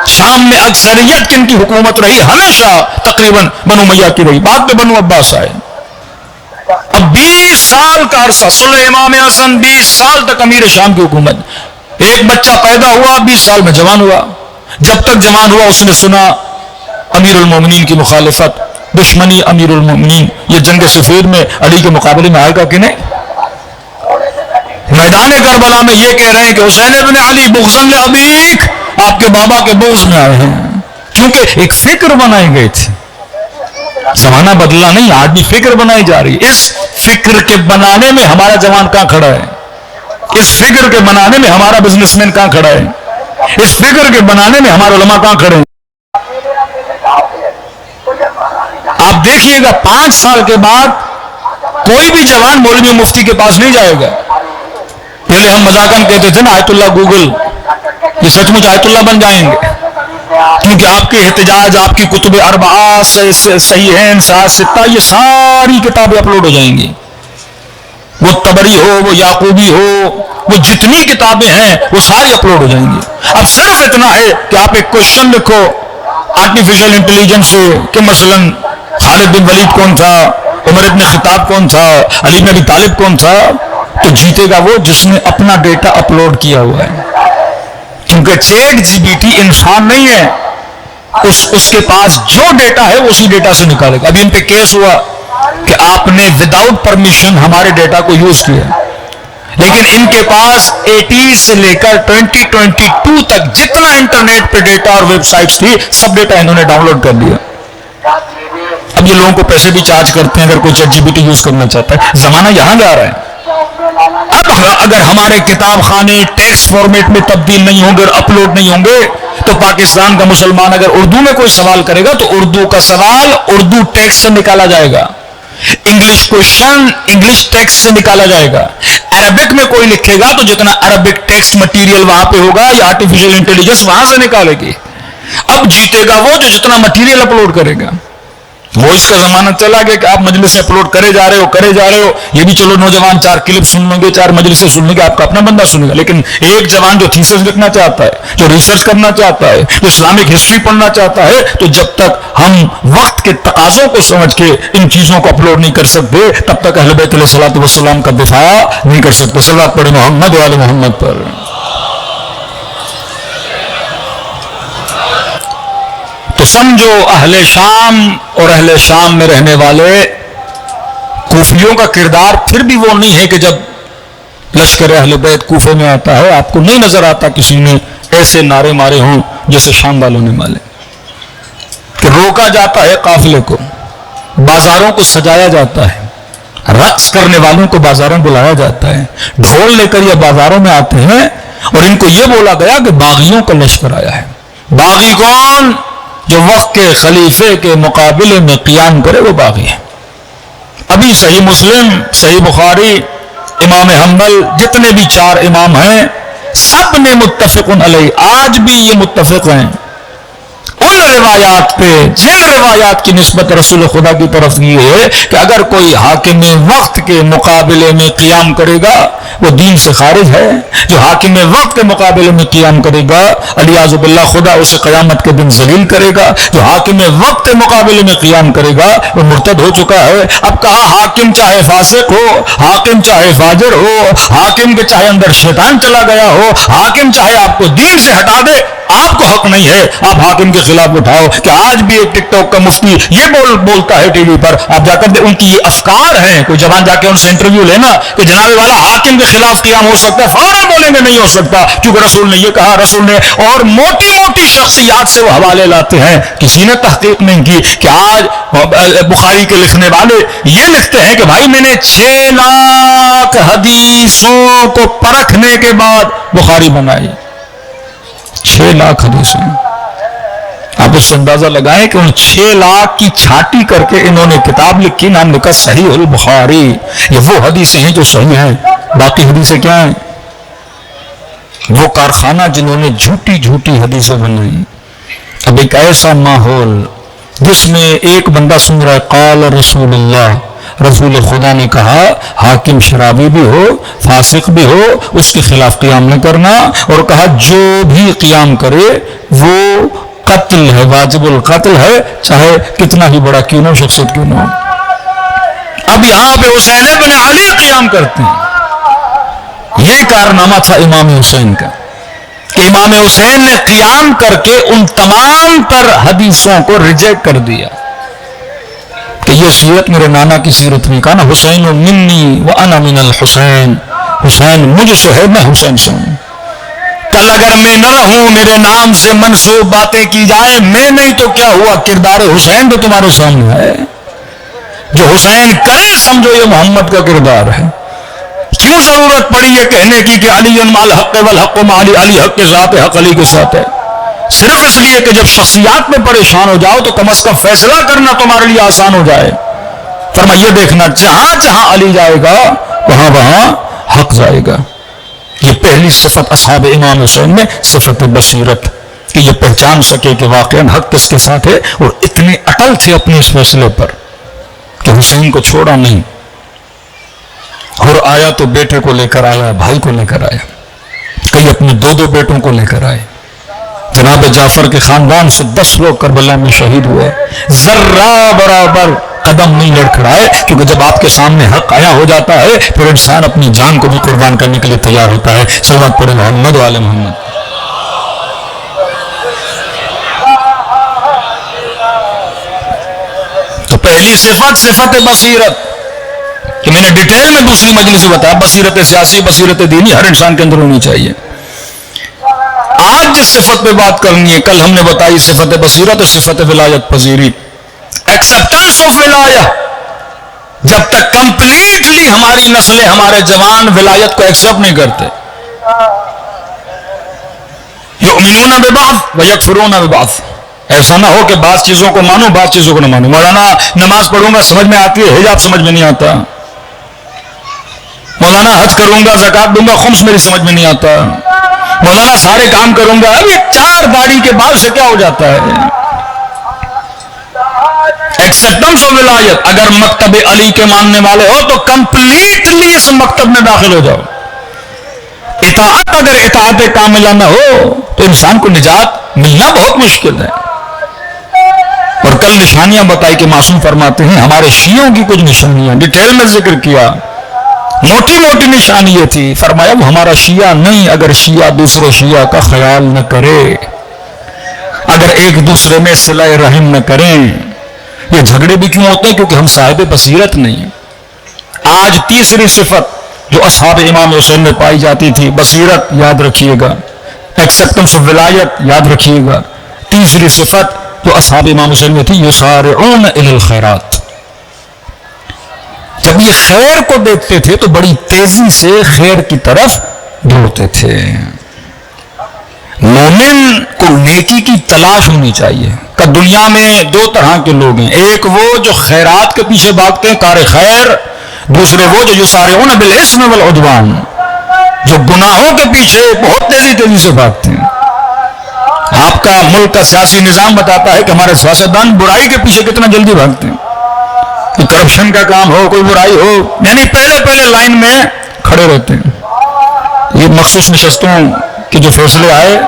شام میں اکثریت کن کی حکومت رہی؟ ہمیشہ تقریباً بنو امیہ کی رہی, بعد میں بنو عباس آئے. اب 20 سال کا عرصہ, صلح امام حسن 20 سال تک امیر شام کی حکومت. ایک بچہ پیدا ہوا 20 سال میں جوان ہوا. جب تک جوان ہوا اس نے سنا امیر المومنین کی مخالفت, دشمنی امیر المومنین. یہ جنگ صفین میں علی کے مقابلے میں آئے گا کہ نہیں؟ میدان کربلا میں یہ کہہ رہے ہیں کہ حسین ابن علی بغضا لابیک, آپ کے بابا کے بغض میں آئے ہیں. کیونکہ ایک فکر بنائی گئی تھی. زمانہ بدلا نہیں, آج بھی فکر بنائی جا رہی ہے. اس فکر کے بنانے میں ہمارا جوان کہاں کھڑا ہے؟ اس فکر کے بنانے میں ہمارا بزنس مین کہاں کھڑا ہے؟ اس فکر کے بنانے میں ہمارے علماء کہاں کھڑے ہیں؟ آپ دیکھیے گا 5 سال کے بعد کوئی بھی جوان مولوی مفتی کے پاس نہیں جائے گا. پہلے ہم مذاقاً کہتے تھے نا آیت اللہ گوگل, یہ سچ مچ آیت اللہ بن جائیں گے. کیونکہ آپ کے احتجاج, آپ کی کتب اربعہ, صحیحین, ستہ, یہ ساری کتابیں اپلوڈ ہو جائیں گی. وہ تبری ہو, وہ یعقوبی ہو, وہ جتنی کتابیں ہیں وہ ساری اپلوڈ ہو جائیں گی. اب صرف اتنا ہے کہ آپ ایک کوشچن لکھو آرٹیفیشل انٹیلیجنس سے کہ مثلا خالد بن ولید کون تھا, عمر ابن خطاب کون تھا, علی بن ابی طالب کون تھا, تو جیتے گا وہ جس نے اپنا ڈیٹا اپلوڈ کیا ہوا ہے. کیونکہ چیٹ جی بی ٹی انسان نہیں ہے, اس کے پاس جو ڈیٹا ہے اسی ڈیٹا سے نکالے گا. ابھی ان پہ کیس ہوا کہ آپ نے وداؤٹ پرمیشن ہمارے ڈیٹا کو یوز کیا, لیکن ان کے پاس 80 سے لے کر 2022 تک جتنا انٹرنیٹ پہ ڈیٹا اور ویب سائٹس تھی سب ڈیٹا انہوں نے ڈاؤن لوڈ کر لیا. اب یہ لوگوں کو پیسے بھی چارج کرتے ہیں اگر کوئی ChatGPT use کرنا چاہتا ہے. زمانہ یہاں جا رہا ہے. اب اگر ہمارے کتاب خانے ٹیکسٹ فارمیٹ میں تبدیل نہیں ہوں گے اور اپلوڈ نہیں ہوں گے تو پاکستان کا مسلمان اگر اردو میں کوئی سوال کرے گا تو اردو کا سوال اردو ٹیکسٹ سے نکالا جائے گا, انگلش کوشچن انگلش ٹیکسٹ سے نکالا جائے گا, عربک میں کوئی لکھے گا تو جتنا عربک ٹیکسٹ مٹیریل وہاں پہ ہوگا یا آرٹیفیشل انٹیلیجنس وہاں سے نکالے گی. اب جیتے گا وہ جو جتنا مٹیریل اپلوڈ کرے گا. وہ اس کا زمانہ چلا گیا کہ آپ مجلس سے اپلوڈ کرے جا رہے ہو. یہ بھی چلو نوجوان 4 کلپ سن لیں گے, 4 مجلسیں سن لیں گے, آپ کا اپنا بندہ سنے گا. لیکن ایک جوان جو تھیسس لکھنا چاہتا ہے, جو ریسرچ کرنا چاہتا ہے, جو اسلامک ہسٹری پڑھنا چاہتا ہے, تو جب تک ہم وقت کے تقاضوں کو سمجھ کے ان چیزوں کو اپلوڈ نہیں کر سکتے تب تک اہل بیت علیہ الصلوۃ والسلام کا دفاع نہیں کر سکتے. صلوات پڑھیں محمد و آل محمد پر. تو سمجھو اہل شام اور اہل شام میں رہنے والے کوفیوں کا کردار پھر بھی وہ نہیں ہے کہ جب لشکر اہل بیت کوفے میں آتا ہے آپ کو نہیں نظر آتا کسی نے ایسے نعرے مارے ہوں جیسے شام والوں نے مارے. کہ روکا جاتا ہے قافلے کو, بازاروں کو سجایا جاتا ہے, رقص کرنے والوں کو بازاروں بلایا جاتا ہے, ڈھول لے کر یہ بازاروں میں آتے ہیں اور ان کو یہ بولا گیا کہ باغیوں کا لشکر آیا ہے. باغی کون؟ جو وقت کے خلیفے کے مقابلے میں قیام کرے وہ باغی ہے. ابھی صحیح مسلم, صحیح بخاری, امام حنبل, جتنے بھی 4 امام ہیں سب نے متفق علیہ, آج بھی یہ متفق ہیں, ان روایات پہ جن روایات کی نسبت رسول خدا کی طرف یہ ہے کہ اگر کوئی حاکم وقت کے مقابلے میں قیام کرے گا وہ دین سے خارج ہے. جو حاکم وقت کے مقابلے میں قیام کرے گا الیاذ باللہ خدا اسے قیامت کے دن ذلیل کرے گا. جو حاکم وقت کے مقابلے میں قیام کرے گا وہ مرتد ہو چکا ہے. اب کہا حاکم چاہے فاسق ہو, حاکم چاہے فاجر ہو, حاکم کے چاہے اندر شیطان چلا گیا ہو, حاکم چاہے آپ کو دین سے ہٹا دے, آپ کو حق نہیں ہے آپ حاکم کے خلاف اٹھاؤ. کہ آج بھی ایک ٹک ٹاک کا مفتی یہ بولتا ہے ٹی وی پر, آپ جا کر ان کی یہ افکار ہیں, کوئی جوان جا کے ان سے انٹرویو لینا کہ جناب والا حاکم کے خلاف قیام ہو سکتا ہے, فوراً بولیں گے نہیں ہو سکتا کیونکہ رسول نے یہ کہا, رسول نے, اور موٹی موٹی شخصیات سے وہ حوالے لاتے ہیں. کسی نے تحقیق نہیں کی کہ آج بخاری کے لکھنے والے یہ لکھتے ہیں کہ بھائی میں نے 6 لاکھ حدیثوں کو پرکھنے کے بعد بخاری بنائی. 6 لاکھ حدیثیں. آپ اس سے اندازہ لگائیں کہ ان 6 لاکھ کی چھانٹی کر کے انہوں نے کتاب لکھی, نام لکھا صحیح البخاری. یہ وہ حدیثیں ہیں جو صحیح ہیں, باقی حدیثیں کیا ہیں؟ وہ کارخانہ جنہوں نے جھوٹی جھوٹی حدیثیں بنائی. اب ایک ایسا ماحول جس میں ایک بندہ سن رہا ہے قال رسول اللہ, رسول خدا نے کہا, حاکم شرابی بھی ہو فاسق بھی ہو اس کے خلاف قیام نہ کرنا, اور کہا جو بھی قیام کرے وہ قتل ہے, واجب القتل ہے, چاہے کتنا ہی بڑا کیوں نہ شخصیت کیوں نہ ہو. اب یہاں پہ حسین بن علی قیام کرتے ہیں. یہ کارنامہ تھا امام حسین کا کہ امام حسین نے قیام کر کے ان تمام تر حدیثوں کو ریجیکٹ کر دیا کہ یہ سیرت میرے نانا کی سیرت نہیں. کہا نا حسین منی وانا من الحسین, حسین مجھ سے ہے میں حسین سے ہوں. کل اگر میں نہ رہوں میرے نام سے منسوب باتیں کی جائیں, میں نہیں تو کیا ہوا, کردار حسین تو تمہارے سامنے ہے. جو حسین کرے سمجھو یہ محمد کا کردار ہے. کیوں ضرورت پڑی یہ کہنے کی کہ علی مال حق والحق مع علی, علی حق کے ساتھ ہے, حق علی کے ساتھ ہے؟ صرف اس لیے کہ جب شخصیات میں پریشان ہو جاؤ تو کم از کم فیصلہ کرنا تمہارے لیے آسان ہو جائے. فرمایا یہ دیکھنا جہاں جہاں علی جائے گا وہاں وہاں حق جائے گا. یہ پہلی صفت اصحاب امام حسین میں صفت بصیرت, کہ یہ پہچان سکے کہ واقعا حق کس کے ساتھ ہے, اور اتنے اٹل تھے اپنے اس فیصلے پر کہ حسین کو چھوڑا نہیں. اور آیا تو بیٹے کو لے کر آیا, بھائی کو لے کر آیا, کئی اپنے 2 بیٹوں کو لے کر آئے. جناب جعفر کے خاندان سے 10 لوگ کربلا میں شہید ہوئے. ذرہ برابر قدم نہیں لڑکھڑائے, کیونکہ جب آپ کے سامنے حق آیا ہو جاتا ہے پھر انسان اپنی جان کو بھی قربان کرنے کے لیے تیار ہوتا ہے. صلوات پڑھیں محمد و آل محمد. تو پہلی صفت صفت بصیرت, کہ میں نے ڈیٹیل میں دوسری مجلس سے بتایا, بصیرت سیاسی بصیرت دینی ہر انسان کے اندر ہونی چاہیے. آج جس صفت پہ بات کرنی ہے, کل ہم نے بتائی صفت بصیرت اور صفت ولایت پذیری, ایکسپٹنس آف ولایہ. جب تک کمپلیٹلی ہماری نسلیں ہمارے جوان ولایت کو ایکسپٹ نہیں کرتے. یؤمنون ببعض ویکفرون ببعض, ایسا نہ ہو کہ بعض چیزوں کو مانو بعض چیزوں کو نہ مانو. مولانا نماز پڑھوں گا سمجھ میں آتی ہے, حجاب سمجھ میں نہیں آتا. مولانا حج کروں گا زکات دوں گا خمس میری سمجھ میں نہیں آتا. مولانا سارے کام کروں گا, اب یہ 4 داڑھی کے بال سے کیا ہو جاتا ہے. ایکسپٹنس آف ولایت, اگر مکتب علی کے ماننے والے ہو تو کمپلیٹلی اس مکتب میں داخل ہو جاؤ. اطاعت, اگر اطاعت کاملہ نہ ہو تو انسان کو نجات ملنا بہت مشکل ہے. اور کل نشانیاں بتائی کہ معصوم فرماتے ہیں ہمارے شیعوں کی کچھ نشانیاں, ڈیٹیل میں ذکر کیا. موٹی موٹی نشانی یہ تھی, فرمایا وہ ہمارا شیعہ نہیں اگر شیعہ دوسرے شیعہ کا خیال نہ کرے, اگر ایک دوسرے میں صلہ رحم نہ کریں. یہ جھگڑے بھی کیوں ہوتے ہیں؟ کیونکہ ہم صاحب بصیرت نہیں. آج تیسری صفت جو اصحاب امام حسین میں پائی جاتی تھی, بصیرت, یاد رکھیے گا. ایکسپٹنس آف ولایت, یاد رکھیے گا. تیسری صفت جو اصحاب امام حسین میں تھی, یسارعون الی الخیرات. جب یہ خیر کو دیکھتے تھے تو بڑی تیزی سے خیر کی طرف دوڑتے تھے. مومن کو نیکی کی تلاش ہونی چاہیے. کہ دنیا میں 2 طرح کے لوگ ہیں, ایک وہ جو خیرات کے پیچھے بھاگتے ہیں, کار خیر. دوسرے وہ جو یسارعون بالاسم والعدوان, جو گناہوں کے پیچھے بہت تیزی سے بھاگتے ہیں. آپ کا ملک کا سیاسی نظام بتاتا ہے کہ ہمارے سیاستدان برائی کے پیچھے کتنا جلدی بھاگتے ہیں. کوئی کرپشن کا کام ہو, کوئی برائی ہو, یعنی پہلے لائن میں کھڑے رہتے ہیں. یہ مخصوص نشستوں کے جو فیصلے آئے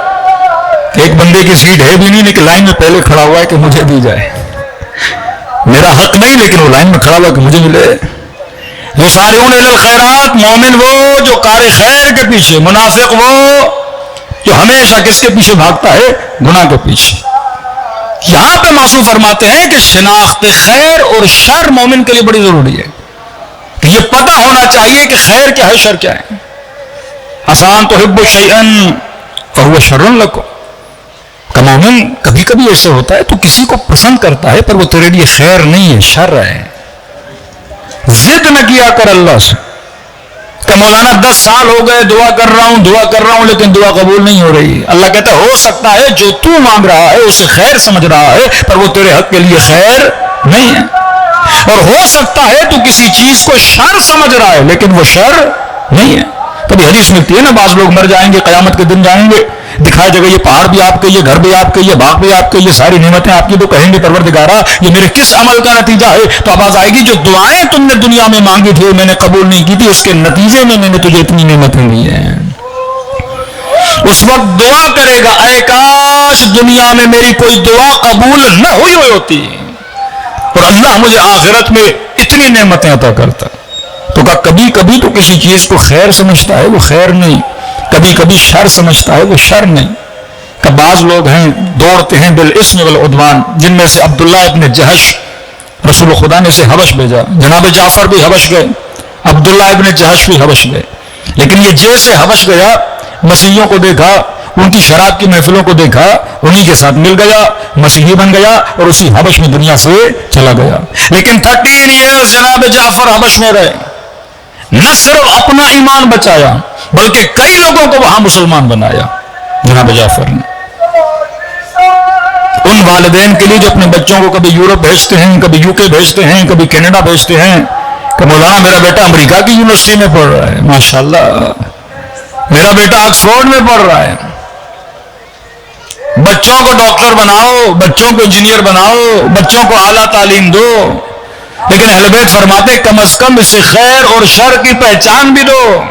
کہ ایک بندے کی سیٹ ہے بھی نہیں لیکن لائن میں پہلے کھڑا ہوا ہے کہ مجھے دی جائے, میرا حق نہیں لیکن وہ لائن میں کھڑا ہوا کہ مجھے ملے. یسارعون الی الخیرات, مومن وہ جو کار خیر کے پیچھے, منافق وہ جو ہمیشہ کس کے پیچھے بھاگتا ہے, گناہ کے پیچھے. یہاں پہ معصوم فرماتے ہیں کہ شناخت خیر اور شر مومن کے لیے بڑی ضروری ہے, کہ یہ پتہ ہونا چاہیے کہ خیر کیا ہے, شر کیا ہے. آسان تو حب شیئا فہو شر لکم, کہ مومن کبھی کبھی ایسے ہوتا ہے تو کسی کو پسند کرتا ہے پر وہ تیرے لیے خیر نہیں ہے, شر ہے. ضد نہ کیا کر اللہ سے کہ مولانا 10 سال ہو گئے دعا کر رہا ہوں لیکن دعا قبول نہیں ہو رہی. اللہ کہتا ہے ہو سکتا ہے جو تو مانگ رہا ہے اسے خیر سمجھ رہا ہے پر وہ تیرے حق کے لیے خیر نہیں ہے, اور ہو سکتا ہے تو کسی چیز کو شر سمجھ رہا ہے لیکن وہ شر نہیں ہے. کبھی حدیث ملتی ہے نا, بعض لوگ مر جائیں گے, قیامت کے دن جائیں گے, دکھائی جگہ یہ پہاڑ بھی آپ کے, یہ گھر بھی آپ کے, یہ باغ بھی آپ کے, یہ ساری نعمتیں آپ کی, تو کہیں گے پروردگارا یہ میرے کس عمل کا نتیجہ ہے؟ تو آواز آئے گی جو دعائیں تم نے دنیا میں مانگی تھی میں نے قبول نہیں کی تھی, اس کے نتیجے میں نے تجھے اتنی نعمتیں دی ہیں. اس وقت دعا کرے گا اے کاش دنیا میں میری کوئی دعا قبول نہ ہوئی ہوتی اور اللہ مجھے آخرت میں اتنی نعمتیں عطا کرتا. تو کبھی کبھی تو کسی چیز کو خیر سمجھتا ہے وہ خیر نہیں, کبھی کبھی شر سمجھتا ہے وہ شر نہیں. کہ بعض لوگ ہیں دوڑتے ہیں بالاسم والعدوان, جن میں سے عبداللہ ابن جہش, رسول خدا نے اسے حبش بھیجا, جناب جعفر بھی حبش گئے, عبداللہ ابن جہش بھی حبش گئے. لیکن یہ جیسے حبش گیا مسیحیوں کو دیکھا, ان کی شراب کی محفلوں کو دیکھا, انہی کے ساتھ مل گیا, مسیحی بن گیا اور اسی حبش میں دنیا سے چلا گیا. لیکن 13 ایئرز جناب جعفر حبش میں رہے, نہ صرف اپنا ایمان بچایا بلکہ کئی لوگوں کو وہاں مسلمان بنایا جناب جعفر نے. ان والدین کے لیے جو اپنے بچوں کو کبھی یورپ بھیجتے ہیں, کبھی UK بھیجتے ہیں, کبھی کینیڈا بھیجتے ہیں, کہ مولانا میرا بیٹا امریکہ کی یونیورسٹی میں پڑھ رہا ہے, ماشاءاللہ میرا بیٹا آکسفورڈ میں پڑھ رہا ہے, بچوں کو ڈاکٹر بناؤ, بچوں کو انجینئر بناؤ, بچوں کو اعلیٰ تعلیم دو. لیکن اہل بیت فرماتے کم از کم اسے خیر اور شر کی پہچان بھی دو.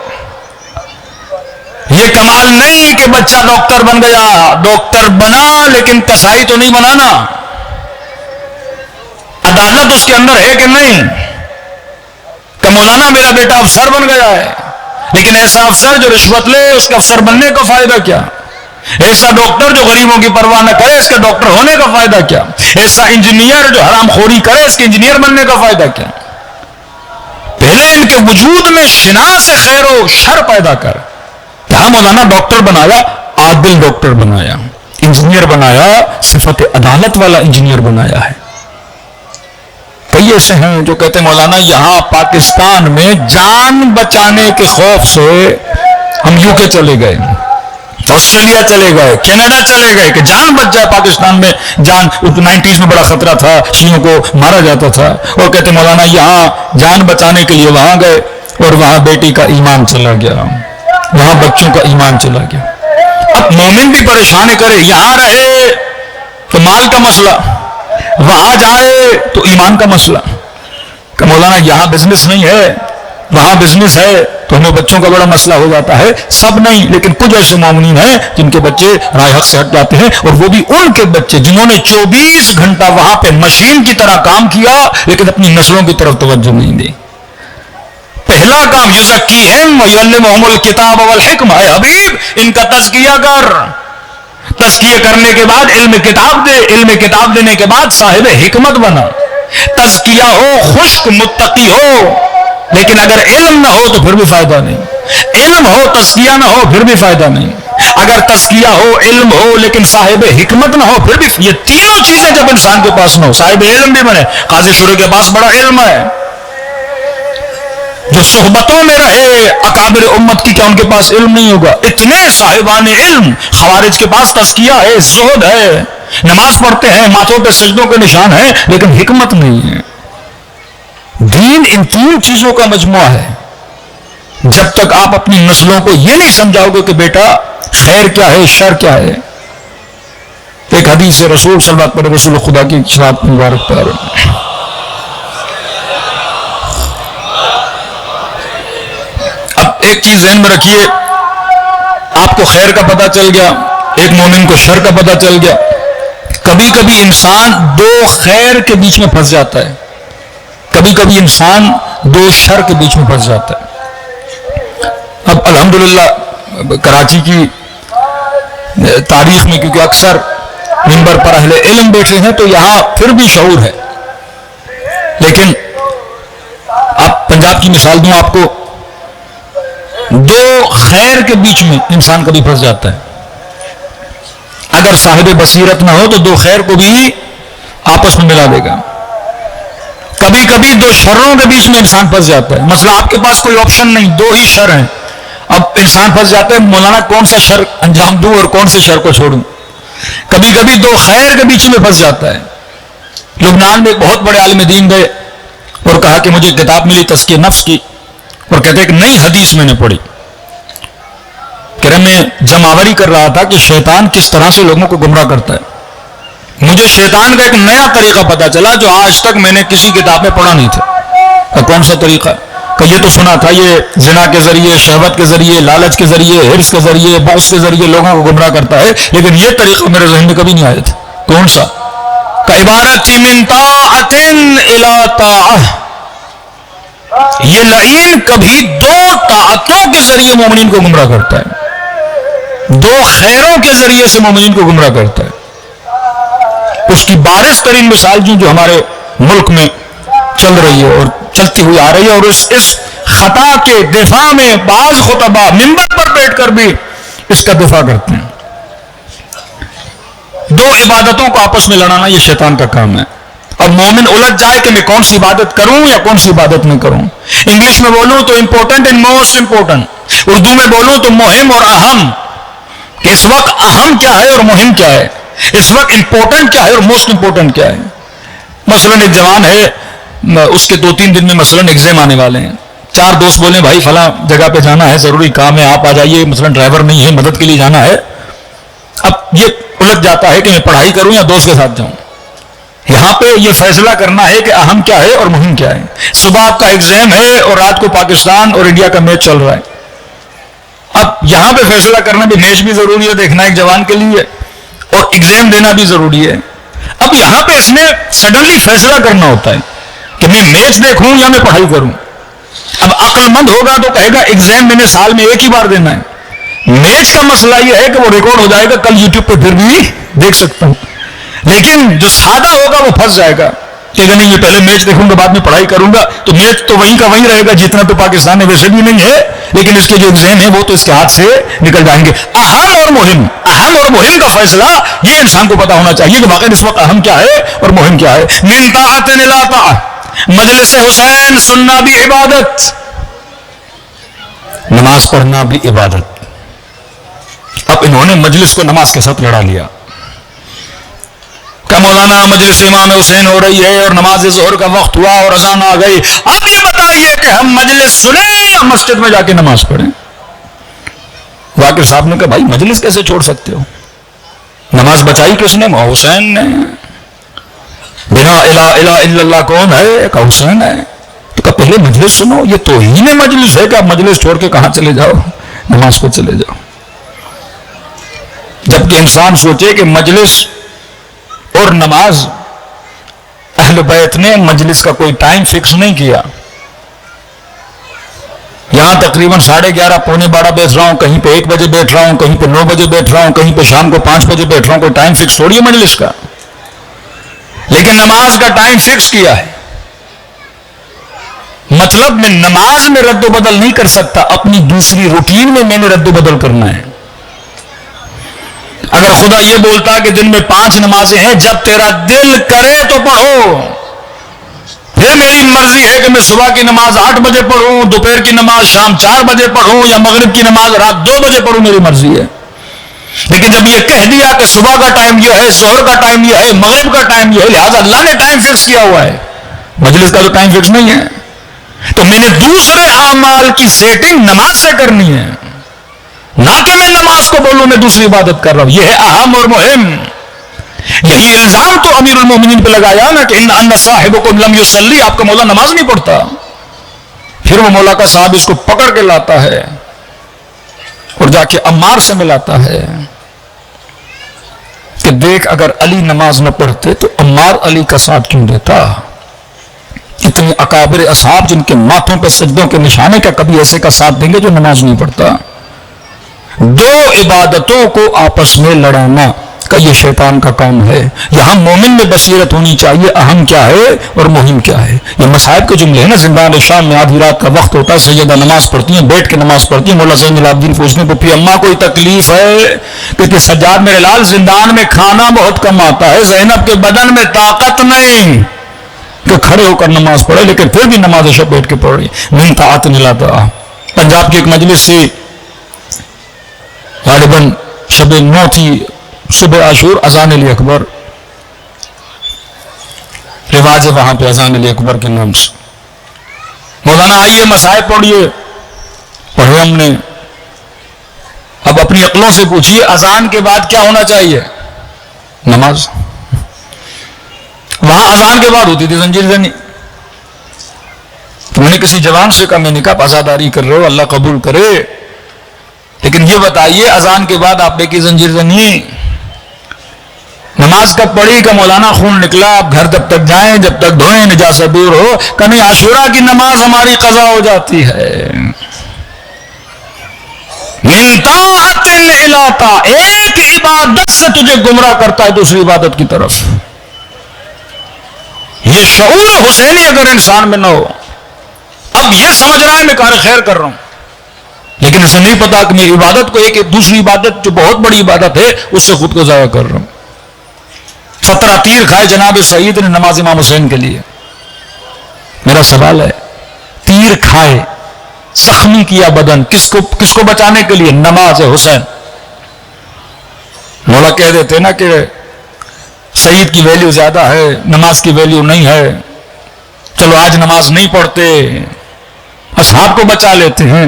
یہ کمال نہیں کہ بچہ ڈاکٹر بن گیا, ڈاکٹر بنا لیکن کسائی تو نہیں بنانا. عدالت اس کے اندر ہے کہ نہیں, کہ مولانا میرا بیٹا افسر بن گیا ہے لیکن ایسا افسر جو رشوت لے اس کے افسر بننے کا فائدہ کیا, ایسا ڈاکٹر جو غریبوں کی پرواہ نہ کرے اس کے ڈاکٹر ہونے کا فائدہ کیا, ایسا انجینئر جو حرام خوری کرے اس کے انجینئر بننے کا فائدہ کیا. پہلے ان کے وجود میں شناس خیر و شر پیدا کر. یہاں مولانا ڈاکٹر بنایا, عادل ڈاکٹر بنایا, انجینئر بنایا, صفت عدالت والا انجینئر بنایا ہے. کئی ایسے ہیں جو کہتے ہیں مولانا یہاں پاکستان میں جان بچانے کے خوف سے ہم UK چلے گئے, آسٹریلیا چلے گئے, کینیڈا چلے گئے کہ جان بچ جائے. پاکستان میں جان 90s میں بڑا خطرہ تھا, شیعوں کو مارا جاتا تھا, اور کہتے مولانا یہاں جان بچانے کے لیے وہاں گئے اور وہاں بیٹی کا ایمان چلا گیا, وہاں بچوں کا ایمان چلا گیا. اب مومن بھی پریشان کرے, یہاں رہے تو مال کا مسئلہ, وہاں جائے تو ایمان کا مسئلہ. کہ مولانا یہاں بزنس نہیں ہے وہاں بزنس ہے تو ہمیں بچوں کا بڑا مسئلہ ہو جاتا ہے. سب نہیں لیکن کچھ ایسے مومنین ہیں جن کے بچے رائے حق سے ہٹ جاتے ہیں, اور وہ بھی ان کے بچے جنہوں نے 24 گھنٹہ وہاں پہ مشین کی طرح کام کیا لیکن اپنی نسلوں کی طرف توجہ نہیں دی. پہلا کام یزکیہم ویعلمہم الکتاب والحکمہ, اے حبیب ان کا تزکیہ کر, تزکیہ کرنے کے بعد علم کتاب دے, علم کتاب دینے کے بعد صاحب حکمت بنا. تزکیہ ہو, خشک متقی ہو, لیکن اگر علم نہ ہو تو پھر بھی فائدہ نہیں. علم ہو تزکیہ نہ ہو پھر بھی فائدہ نہیں. اگر تزکیہ ہو, علم ہو لیکن صاحب حکمت نہ ہو پھر بھی. یہ تینوں چیزیں جب انسان کے پاس نہ ہو, صاحب علم بھی بنے, قاضی شورے کے پاس بڑا علم ہے, جو صحبتوں میں رہے اکابر امت کی, کیا ان کے پاس علم نہیں ہوگا؟ اتنے صاحبان علم. خوارج کے پاس تزکیہ ہے, زہد ہے, نماز پڑھتے ہیں, ماتھوں پہ سجدوں کے نشان ہیں, لیکن حکمت نہیں ہے. دین ان تین چیزوں کا مجموعہ ہے. جب تک آپ اپنی نسلوں کو یہ نہیں سمجھاؤ گے کہ بیٹا خیر کیا ہے شر کیا ہے, ایک حدیث رسول صلی اللہ علیہ وسلم رسول خدا کی شراب مبارک پر اب ایک چیز ذہن میں رکھیے، آپ کو خیر کا پتہ چل گیا، ایک مومن کو شر کا پتہ چل گیا. کبھی کبھی انسان دو خیر کے بیچ میں پھنس جاتا ہے، کبھی کبھی انسان دو شر کے بیچ میں پھنس جاتا ہے. اب الحمدللہ کراچی کی تاریخ میں کیونکہ اکثر منبر پر اہل علم بیٹھے ہیں تو یہاں پھر بھی شعور ہے، لیکن اب پنجاب کی مثال دوں آپ کو، دو خیر کے بیچ میں انسان کبھی پھنس جاتا ہے. اگر صاحب بصیرت نہ ہو تو دو خیر کو بھی آپس میں ملا دے گا. کبھی کبھی دو شروں کے بیچ میں انسان پھنس جاتا ہے. مثلا آپ کے پاس کوئی آپشن نہیں، دو ہی شر ہیں، اب انسان پھنس جاتا ہے مولانا کون سا شر انجام دوں اور کون سے شر کو چھوڑوں. کبھی کبھی دو خیر کے بیچ میں پھنس جاتا ہے. لبنان میں ایک بہت بڑے عالم دین گئے اور کہا کہ مجھے کتاب ملی تزکیہ نفس کی، اور کہتے ایک نئی حدیث میں نے پڑھی کہ میں جماوری کر رہا تھا کہ شیطان کس طرح سے لوگوں کو گمراہ کرتا ہے. مجھے شیطان کا ایک نیا طریقہ پتا چلا جو آج تک میں نے کسی کتاب میں پڑھا نہیں تھا. کون سا طریقہ؟ کہ یہ تو سنا تھا یہ زنا کے ذریعے، شہوت کے ذریعے، لالچ کے ذریعے، حرص کے ذریعے، بغض کے ذریعے لوگوں کو گمراہ کرتا ہے، لیکن یہ طریقہ میرے ذہن میں کبھی نہیں آیا تھا. کون سا؟ کہ عبارت من طاعت الی طاعہ، یہ لعین کبھی دو طاعتوں کے ذریعے مومنین کو گمراہ کرتا ہے، دو خیروں کے ذریعے سے مومنین کو گمراہ کرتا ہے. اس کی بارز ترین مثال جو ہمارے ملک میں چل رہی ہے اور چلتی ہوئی آ رہی ہے، اور اس خطا کے دفاع میں بعض خطبہ منبر پر بیٹھ کر بھی اس کا دفاع کرتے ہیں. دو عبادتوں کو آپس میں لڑانا یہ شیطان کا کام ہے، اور مومن الجھ جائے کہ میں کون سی عبادت کروں یا کون سی عبادت نہیں کروں. انگلش میں بولوں تو important and most important, Urdu میں بولوں تو مہم اور اہم، کہ اس وقت اہم کیا ہے اور مہم کیا ہے، اس وقت امپورٹنٹ کیا ہے اور موسٹ امپورٹنٹ کیا ہے. مثلا ایک جوان ہے، اس کے 2-3 دن میں مثلا ایگزام آنے والے ہیں، 4 دوست بولیں بھائی فلاں جگہ پہ جانا ہے، ضروری کام ہے، آپ آ جائیے، مثلا ڈرائیور نہیں ہے، مدد کے لیے جانا ہے. اب یہ الجھ جاتا ہے کہ میں پڑھائی کروں یا دوست کے ساتھ جاؤں. یہاں پہ یہ فیصلہ کرنا ہے کہ اہم کیا ہے اور مہم کیا ہے. صبح آپ کا ایگزام ہے اور رات کو پاکستان اور انڈیا کا میچ چل رہا ہے. اب یہاں پہ فیصلہ کرنا بھی، میچ بھی ضروری ہے دیکھنا ایک جوان کے لیے، اور ایگزام دینا بھی ضروری ہے. اب یہاں پہ اس نے سڈنلی فیصلہ کرنا ہوتا ہے کہ میں میچ دیکھوں یا میں پڑھائی کروں. اب عقل مند ہوگا تو کہے گا ایگزام میں نے سال میں ایک ہی بار دینا ہے. میچ کا مسئلہ یہ ہے کہ وہ ریکارڈ ہو جائے گا، کل یوٹیوب پہ پھر بھی دیکھ سکتا ہوں. لیکن جو سادہ ہوگا وہ پھنس جائے گا کہ نہیں یہ پہلے میچ دیکھوں گا بعد میں پڑھائی کروں گا، تو میچ تو وہیں کا وہیں رہے گا جتنا تو پاکستان میں ویسے بھی نہیں ہے، لیکن اس کے جو ایگزام ہے وہ تو اس کے ہاتھ سے نکل جائیں گے. اہم اور مہم کا فیصلہ یہ انسان کو پتا ہونا چاہیے کہ واقعی اس وقت اہم کیا ہے اور مہم کیا ہے. من طاعت الی طاعہ، مجلس حسین سننا بھی عبادت، نماز پڑھنا بھی عبادت. اب انہوں نے مجلس کو نماز کے ساتھ لڑا لیا کہ مولانا مجلس امام حسین ہو رہی ہے اور نماز ظہر کا وقت ہوا اور اذان آ گئی، اب یہ بتائیے کہ ہم مجلس سنیں یا مسجد میں جا کے نماز پڑھیں. واقع صاحب نے کہا بھائی مجلس کیسے چھوڑ سکتے ہو، نماز بچائی کس نے؟ حسین نے. بنا الہ الا اللہ کون ہے؟ کہ حسین ہے. تو کہا پہلے مجلس سنو، یہ توہین مجلس ہے کہ آپ مجلس چھوڑ کے کہاں چلے جاؤ، نماز کو چلے جاؤ. جبکہ انسان سوچے کہ مجلس اور نماز، اہل بیت نے مجلس کا کوئی ٹائم فکس نہیں کیا. یہاں تقریباً 11:30 پونے 12 بیٹھ رہا ہوں، کہیں پہ 1 بجے بیٹھ رہا ہوں، کہیں پہ 9 بجے بیٹھ رہا ہوں، کہیں پہ شام کو 5 بجے بیٹھ رہا ہوں، کوئی ٹائم فکس تھوڑی ہے مجلس کا. لیکن نماز کا ٹائم فکس کیا ہے. مطلب میں نماز میں رد و بدل نہیں کر سکتا، اپنی دوسری روٹین میں نے رد و بدل کرنا ہے. اگر خدا یہ بولتا کہ دن میں 5 نمازیں ہیں، جب تیرا دل کرے تو پڑھو، پھر میری مرضی ہے کہ میں صبح کی نماز 8 بجے پڑھوں، دوپہر کی نماز شام 4 بجے پڑھوں، یا مغرب کی نماز رات 2 بجے پڑھوں، میری مرضی ہے. لیکن جب یہ کہہ دیا کہ صبح کا ٹائم یہ ہے، ظہر کا ٹائم یہ ہے، مغرب کا ٹائم یہ ہے، لہذا اللہ نے ٹائم فکس کیا ہوا ہے، مجلس کا تو ٹائم فکس نہیں ہے، تو میں نے دوسرے اعمال کی سیٹنگ نماز سے کرنی ہے، نہ کہ میں نماز کو بولوں میں دوسری عبادت کر رہا ہوں. یہ ہے اہم اور مہم. یہی الزام تو امیر المومنین پہ لگایا نا کہ ان صاحبکم لم یصلی، آپ کا مولا نماز نہیں پڑھتا. پھر وہ مولا کا صاحب اس کو پکڑ کے لاتا ہے اور جا کے عمار سے ملاتا ہے کہ دیکھ اگر علی نماز نہ پڑھتے تو عمار علی کا ساتھ کیوں دیتا. اتنے اکابر اصحاب جن کے ماتھوں پہ سجدوں کے نشانے کا کبھی ایسے کا ساتھ دیں گے جو نماز نہیں پڑھتا. دو عبادتوں کو آپس میں لڑانا کا یہ شیطان کا کام ہے. یہاں مومن میں بصیرت ہونی چاہیے اہم کیا ہے اور مہم کیا ہے. یہ مصائب کے جملے ہیں نا. زندان شام میں آدھی رات کا وقت ہوتا ہے، سیدہ نماز پڑھتی ہیں، بیٹھ کے نماز پڑھتی ہیں. مولا زین العابدین پوچھنے پھر اماں کوئی تکلیف ہے؟ کہ سجاد میرے لال زندان میں کھانا بہت کم آتا ہے، زینب کے بدن میں طاقت نہیں کہ کھڑے ہو کر نماز پڑھے، لیکن پھر بھی نماز شب بیٹھ کے پڑھ رہی. من طاعت نلاتا. پنجاب کی ایک مجلس سے غالباً شب 9 تھی، صبح عاشور، اذان علی اکبر رواج ہے وہاں پہ، اذان علی اکبر کے نام سے. مولانا آئیے مسائل پڑھیے. پڑھے ہم نے. اب اپنی عقلوں سے پوچھیے اذان کے بعد کیا ہونا چاہیے؟ نماز. وہاں اذان کے بعد ہوتی تھی زنجیر زنی. تو میں نے کسی جوان سے کہا، میں نے کہا عزاداری کر رہے ہو، اللہ قبول کرے، لیکن یہ بتائیے اذان کے بعد آپ نے کی زنجیر زنی نماز کب پڑھی؟ کہ مولانا خون نکلا، آپ گھر جب تک جائیں، جب تک دھوئیں، نجاست دور ہو. کہ نہیں، عاشورہ کی نماز ہماری قضا ہو جاتی ہے. من طاعت الاتا، ایک عبادت سے تجھے گمراہ کرتا ہے دوسری عبادت کی طرف. یہ شعور حسینی اگر انسان میں نہ ہو، اب یہ سمجھ رہا ہے میں کار خیر کر رہا ہوں، لیکن اسے نہیں پتا کہ میں عبادت کو ایک دوسری عبادت جو بہت بڑی عبادت ہے اس سے خود کو ضائع کر رہا ہوں. 17 تیر کھائے جناب سعید نے نماز امام حسین کے لیے. میرا سوال ہے، تیر کھائے، زخمی کیا بدن، کس کو بچانے کے لیے؟ نماز حسین. مولا کہہ دیتے نا کہ سعید کی ویلیو زیادہ ہے، نماز کی ویلیو نہیں ہے، چلو آج نماز نہیں پڑھتے، اصحاب کو بچا لیتے ہیں.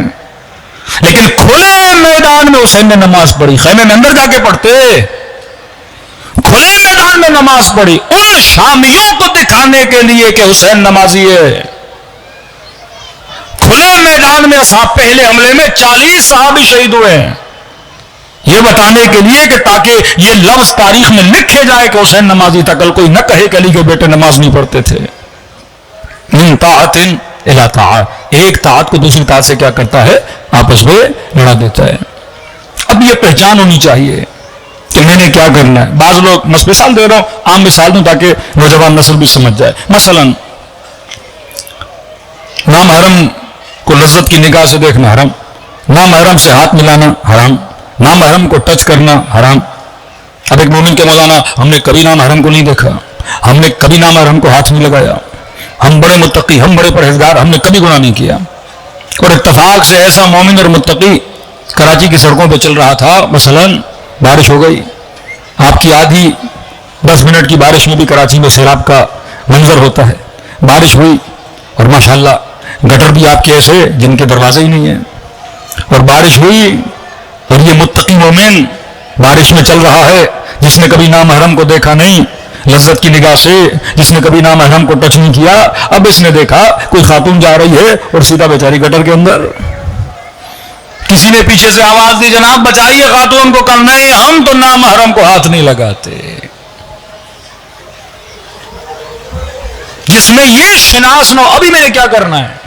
لیکن کھلے میدان میں حسین نے نماز پڑھی. خیمے میں اندر جا کے پڑھتے، کھلے میدان میں نماز پڑھی، ان شامیوں کو دکھانے کے لیے کہ حسین نمازی ہے. کھلے میدان میں اصحاب پہلے حملے میں 40 صحابی شہید ہوئے ہیں، یہ بتانے کے لیے کہ تاکہ یہ لفظ تاریخ میں لکھے جائے کہ حسین نمازی تھا، کل کوئی نہ کہے کہ علی کے بیٹے نماز نہیں پڑھتے تھے. من طاعت الی طاعت، ایک طاعت کو دوسری طاعت سے کیا کرتا ہے؟ آپس میں لڑا دیتا ہے. اب یہ پہچان ہونی چاہیے کہ میں نے کیا کرنا ہے. بعض لوگ مثال دے رہا ہوں، عام مثال دوں تاکہ نوجوان نسل بھی سمجھ جائے. مثلا نامحرم کو لذت کی نگاہ سے دیکھنا حرام، نامحرم سے ہاتھ ملانا حرام، نامحرم کو ٹچ کرنا حرام. اب ایک مومن کے مولانا ہم نے کبھی نامحرم کو نہیں دیکھا، ہم نے کبھی نامحرم کو ہاتھ نہیں لگایا، ہم بڑے متقی، ہم بڑے پرہیزگار، ہم نے کبھی گناہ نہیں کیا. اور اتفاق سے ایسا مومن اور متقی کراچی کی سڑکوں پہ چل رہا تھا، مثلا بارش ہو گئی، آپ کی آدھی 10 منٹ کی بارش میں بھی کراچی میں سیلاب کا منظر ہوتا ہے. بارش ہوئی اور ماشاءاللہ گٹر بھی آپ کے ایسے جن کے دروازے ہی نہیں ہیں، اور بارش ہوئی اور یہ متقی مومن بارش میں چل رہا ہے، جس نے کبھی نامحرم کو دیکھا نہیں لذت کی نگاہ سے، جس نے کبھی نامحرم کو ٹچ نہیں کیا. اب اس نے دیکھا کوئی خاتون جا رہی ہے اور سیدھا بیچاری گٹر کے اندر. کسی نے پیچھے سے آواز دی، جناب بچائیے خاتون کو. کل نہیں، ہم تو نامحرم کو ہاتھ نہیں لگاتے. جس میں یہ شناس نہ ہو، ابھی میں نے کیا کرنا ہے؟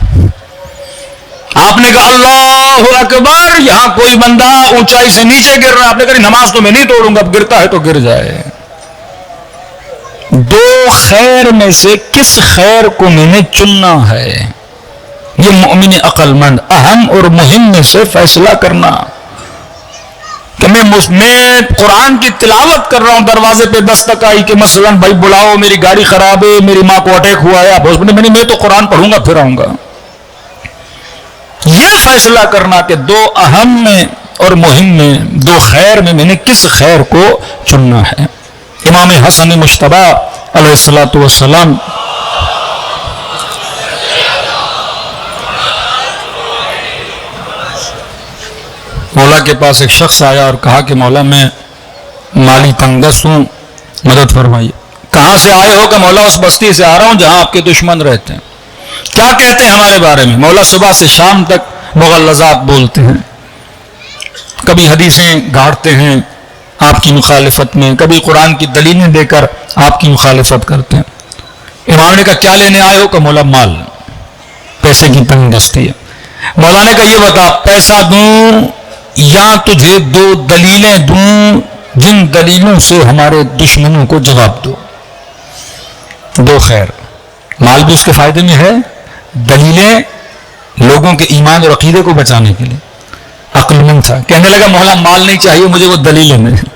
آپ نے کہا اللہ اکبر، یہاں کوئی بندہ اونچائی سے نیچے گر رہا ہے، آپ نے کہا نماز تو میں نہیں توڑوں گا، اب گرتا ہے تو گر جائے. دو خیر میں سے کس خیر کو میں نے چننا ہے؟ یہ مومن عقل مند اہم اور مہم میں سے فیصلہ کرنا. کہ میں قرآن کی تلاوت کر رہا ہوں، دروازے پہ دستک آئی کہ مثلا بھائی بلاؤ، میری گاڑی خراب ہے، میری ماں کو اٹیک ہوا ہے، آپ میں تو قرآن پڑھوں گا پھر آؤں گا. یہ فیصلہ کرنا کہ دو اہم میں اور مہم میں، دو خیر میں نے کس خیر کو چننا ہے. امام حسن مجتبی علیہ الصلوۃ والسلام مولا کے پاس ایک شخص آیا اور کہا کہ مولا میں مالی تنگ دست ہوں،
مدد فرمائیے.
کہاں سے آئے ہو؟ کہ مولا اس بستی سے آ رہا ہوں جہاں آپ کے دشمن رہتے ہیں. کیا کہتے ہیں ہمارے بارے میں؟ مولا صبح سے شام تک مغلظات بولتے ہیں، کبھی حدیثیں گاڑتے ہیں آپ کی مخالفت میں، کبھی قرآن کی دلیلیں دے کر آپ کی مخالفت کرتے ہیں. امام نے کہا کیا لینے آئے ہو؟ کہ مولا مال، پیسے کی تنگ دستی ہے. مولا نے کہا یہ بتا، پیسہ دوں یا تجھے 2 دلیلیں دوں جن دلیلوں سے ہمارے دشمنوں کو جواب دو؟ 2 خیر. مال بھی اس کے فائدے میں ہے، دلیلیں لوگوں کے ایمان اور عقیدے کو بچانے کے لیے. عقل مند تھا، کہنے لگا مولا مال نہیں چاہیے مجھے، وہ دلیلیں نہیں.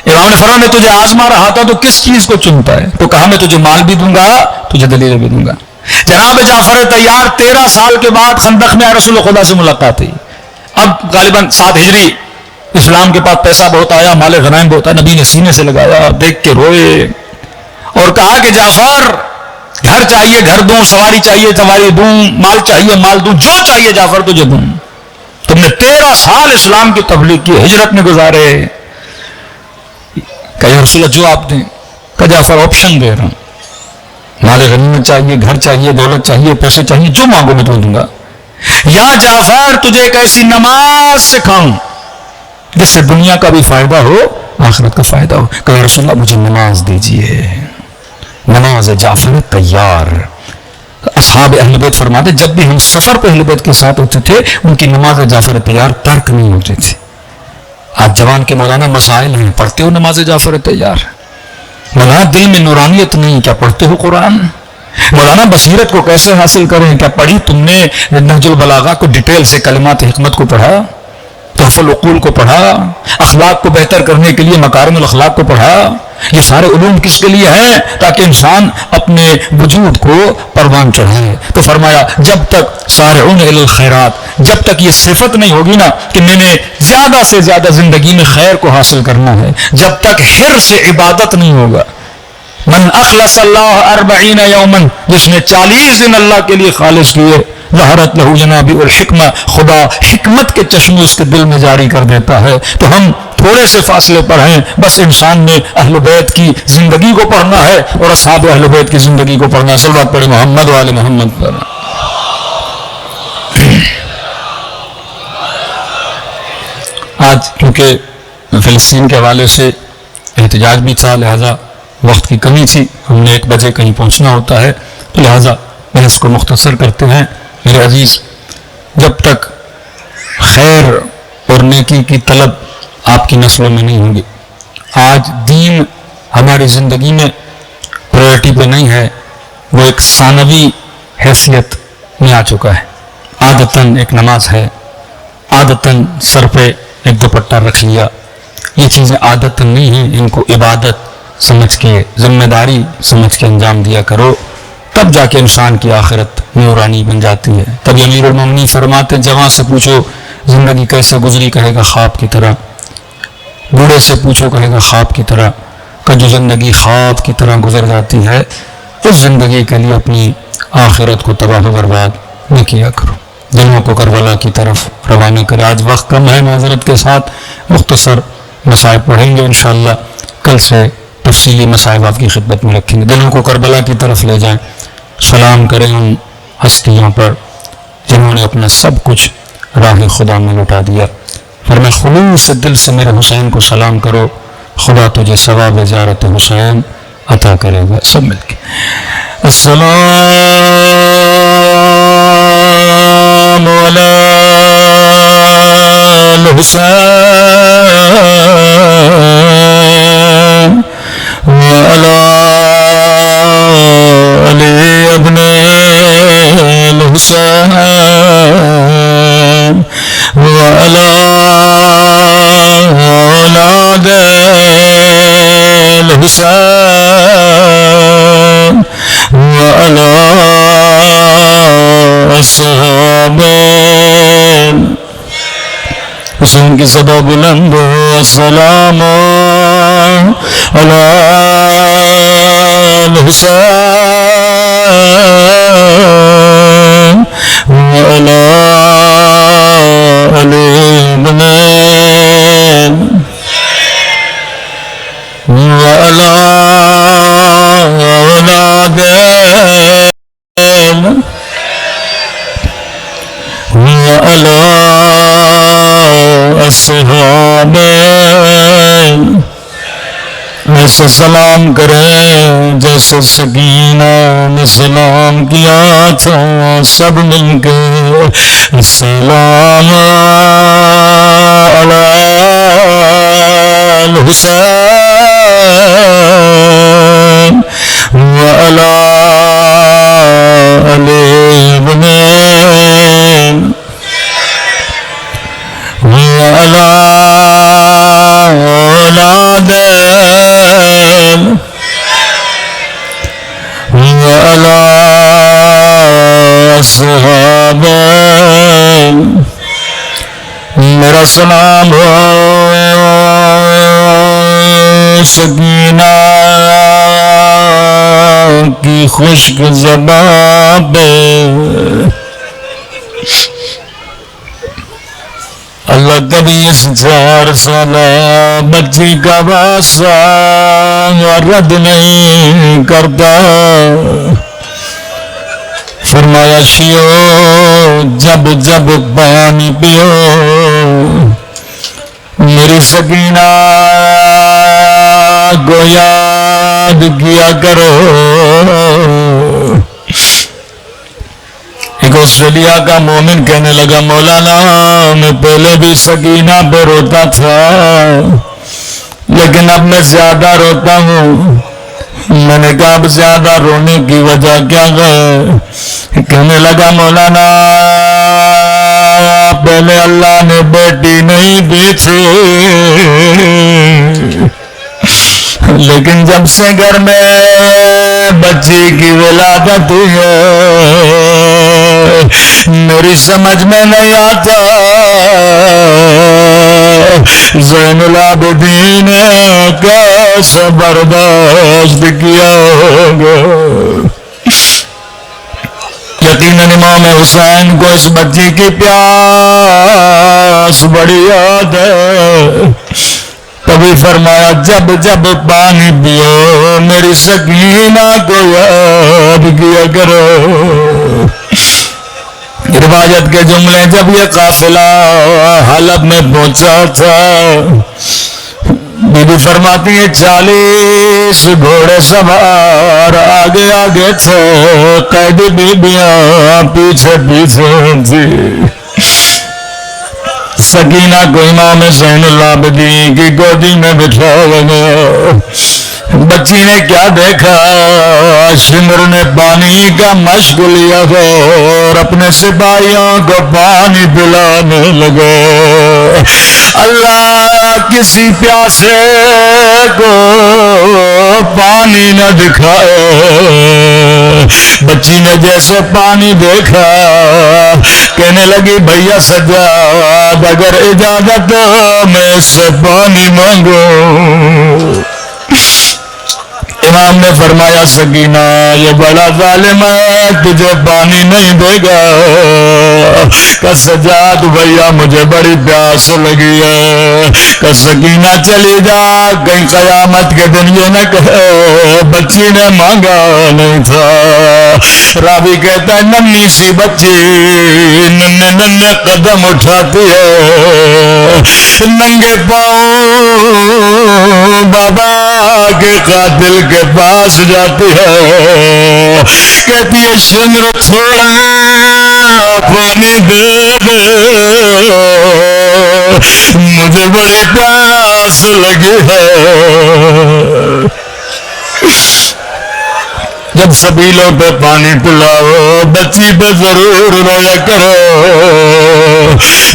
امام نے فرمایا میں تجھے آزما رہا تھا تو کس چیز کو چنتا ہے؟ تو کہا میں تجھے مال بھی دوں گا، تجھے دلیلیں بھی دوں گا. جناب جعفر طیار 13 سال کے بعد خندق میں رسول خدا سے ملاقات ہوئی. اب غالباً 7 ہجری، اسلام کے پاس پیسہ بہت آیا، مال غنائم بہت آیا. نبی نے سینے سے لگایا، دیکھ کے روئے اور کہا کہ جعفر گھر چاہیے گھر دوں، سواری چاہیے سواری دوں، مال چاہیے مال دوں، جو چاہیے جعفر تجھے دوں. تم نے 13 سال اسلام کی تبلیغ کی، ہجرت میں گزارے. کہ یا رسول اللہ جو آپ دیں. کہ جعفر آپشن دے رہا ہوں، مال غنیمت چاہیے، گھر چاہیے، دولت چاہیے، پیسے چاہیے، جو مانگو میں دوں گا. یا جعفر تجھے ایک ایسی نماز سکھاؤں جس سے دنیا کا بھی فائدہ ہو، آخرت کا فائدہ ہو. کہ یا رسول اللہ مجھے نماز دیجیے. نماز جعفر طیار. اصحاب اہل بیت فرماتے جب بھی ہم سفر پہ اہل بیت کے ساتھ ہوتے تھے ان کی نماز جعفر طیار ترک نہیں ہوتے تھے. آج جوان کے مولانا مسائل ہیں، پڑھتے ہو نماز جعفر طیار؟ مولانا دل میں نورانیت نہیں، کیا پڑھتے ہو قرآن؟ مولانا بصیرت کو کیسے حاصل کریں؟ کیا پڑھی تم نے نہج البلاغہ کو ڈیٹیل سے، کلمات حکمت کو پڑھا، تحف العقول کو پڑھا، اخلاق کو بہتر کرنے کے لیے مکارم الاخلاق کو پڑھا؟ یہ سارے علوم کس کے لیے ہیں؟ تاکہ انسان اپنے وجود کو پروان چڑھائے. تو فرمایا جب تک سارعون الی الخیرات، جب تک یہ صفت نہیں ہوگی نا کہ میں نے زیادہ سے زیادہ زندگی میں خیر کو حاصل کرنا ہے، جب تک حرص سے عبادت نہیں ہوگا. من اخلص اللہ 40 یومن، جس نے 40 دن اللہ کے لیے خالص کیے، ظہرت لہو جنابی الحکمہ، خدا حکمت کے چشمے اس کے دل میں جاری کر دیتا ہے. تو ہم تھوڑے سے فاصلے پر ہیں، بس انسان نے اہل بیت کی زندگی کو پڑھنا ہے اور اصحاب اہل بیت کی زندگی کو پڑھنا ہے. صلوات پڑھے محمد وآل محمد پر. آج کیونکہ فلسطین کے حوالے سے احتجاج بھی تھا، لہذا وقت کی کمی تھی، ہم نے 1 بجے کہیں پہنچنا ہوتا ہے، تو لہذا بحث کو مختصر کرتے ہیں. میرے عزیز، جب تک خیر اور نیکی کی طلب آپ کی نسلوں میں نہیں ہوگی، آج دین ہماری زندگی میں پرائرٹی پہ نہیں ہے، وہ ایک ثانوی حیثیت میں آ چکا ہے. عادتاً ایک نماز ہے، عادتاً سر پہ ایک دوپٹہ رکھ لیا، یہ چیزیں عادتاً نہیں ہیں. ان کو عبادت سمجھ کے، ذمہ داری سمجھ کے انجام دیا کرو، تب جا کے انسان کی آخرت نورانی بن جاتی ہے. تب امیر المومنین فرماتے ہیں جوان سے پوچھو زندگی کیسے گزری، کہے گا خواب کی طرح. بوڑھے سے پوچھو، کہے گا خواب کی طرح. کہ جو زندگی خواب کی طرح گزر جاتی ہے اس زندگی کے لیے اپنی آخرت کو تباہ و برباد نہ کیا کرو. دلوں کو کربلا کی طرف روانہ کرے. آج وقت کم ہے، معذرت کے ساتھ مختصر مسائل پڑھیں گے انشاءاللہ. کل سے تفصیلی مسائل آپ کی خدمت میں رکھیں گے. دلوں کو کربلا کی طرف لے جائیں. سلام کریں ان ہستیوں پر جنہوں نے اپنا سب کچھ راہ خدا میں لٹا دیا. فرمایا خلوص دل سے میرے حسین کو سلام کرو، خدا تجھے ثواب زیارت حسین عطا کرے گا. سب مل کے السلام علی الحسین وعلی علی ابن الحسین وعلی اولاد الحسین وعلی اصحاب حسین کی صدا بلند ہو. السلام علی الحسین وعلی علی بن وعلی
وعلى أصحابه ایسے سلام کریں جیسے سکینہ نے سلام کیا تھا، سب مل کے السلام علی الحسین وعلی علی ابن وعلی اولاد وعلى أصحاب میرا سلام ہو سکینہ کی خشک زبان پہ، اللہ کبھی اس 4 سالہ بچی کا واسطہ رد نہیں کرتا۔ فرمایا شیو جب جب پانی پیو میری سکینہ کو یاد کیا کرو۔ ایک آسٹریلیا کا مومن کہنے لگا مولانا میں پہلے بھی سکینہ پہ روتا تھا لیکن اب میں زیادہ روتا ہوں۔ میں نے کہا اب زیادہ رونے کی وجہ کیا ہے؟ کہنے لگا مولانا پہلے اللہ نے بیٹی نہیں دی تھی لیکن جب سے گھر میں بچی کی ولادت ہے میری سمجھ میں نہیں آتا زین العابدین کیسے برداشت کیا ہوگا۔ یقیناً امام حسین کو اس بچی کی پیاس بڑی یاد ہے، تبھی فرمایا جب جب پانی پیو میری سکینہ کو یاد کیا کرو۔ روایت کے جملے جب یہ قافلہ حلب میں پہنچا تھا بی بی فرماتی ہے 40 گھوڑے سوار آگے آگے تھے، قیدی بیبیاں پیچھے پیچھے تھی۔ سکینہ کو امام زین العابدین کی گودی میں بٹھایا گیا۔ بچی نے کیا دیکھا؟ شمر نے پانی کا مشق لیا اور اپنے سپاہیوں کو پانی پلانے لگے۔ اللہ کسی پیاسے کو پانی نہ دکھائے۔ بچی نے جیسے پانی دیکھا کہنے لگی بھیا سجاد اگر اجازت میں اس سے پانی مانگوں۔ امام نے فرمایا سکینہ یہ بڑا ظالم ہے تجھے پانی نہیں دے گا۔ کہ سجاد بھیا مجھے بڑی پیاس لگی ہے۔ کہ سکینہ چلی جا کہیں قیامت کے دن یہ نہ کہے بچی نے مانگا نہیں تھا۔ راوی کہتا ہے ننھی سی بچی ننھے ننھے قدم اٹھاتی ہے، ننگے پاؤں بابا کے قاتل کے پاس جاتی ہے، کہتی ہے شمر تھوڑا پانی دے دے مجھے بڑی پیاس لگی ہے۔ جب سبیلوں پہ پانی پلاؤ بچی پہ ضرور رویا کرو۔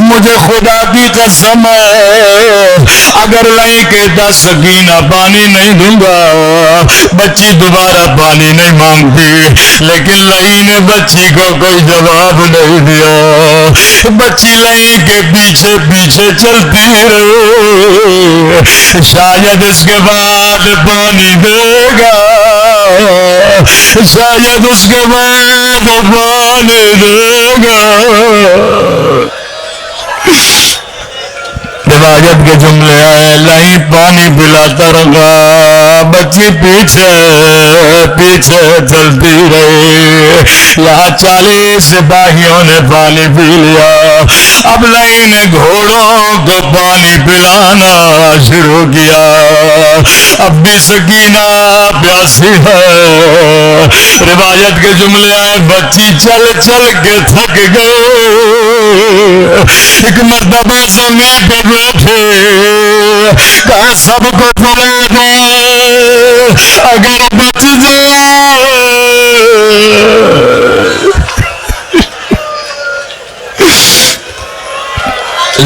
مجھے خدا کی قسم ہے اگر نہیں کہتا سکینہ پانی نہیں دوں گا بچی دوبارہ پانی نہیں مانگتی، لیکن لئی نے بچی کو کوئی جواب نہیں دیا۔ بچی لئی کے پیچھے پیچھے چلتی رہی، شاید اس کے بعد پانی دے گا، شاید اس کے بعد پانی دے گا۔ روایت
روایت کے جملے آئے لہیں پانی پلاتا رہا بچی پیچھے پیچھے چلتی رہی یہاں 40 سپاہیوں نے پانی پی لیا اب لہیں نے گھوڑوں کو پانی پلانا شروع کیا اب بھی سکینہ پیاسی ہے روایت کے جملے آئے بچی چل چل کے تھک گئے ایک مرتبہ زمین پہ بیٹھے کہا سب کو پلا دے اگر بچ جائے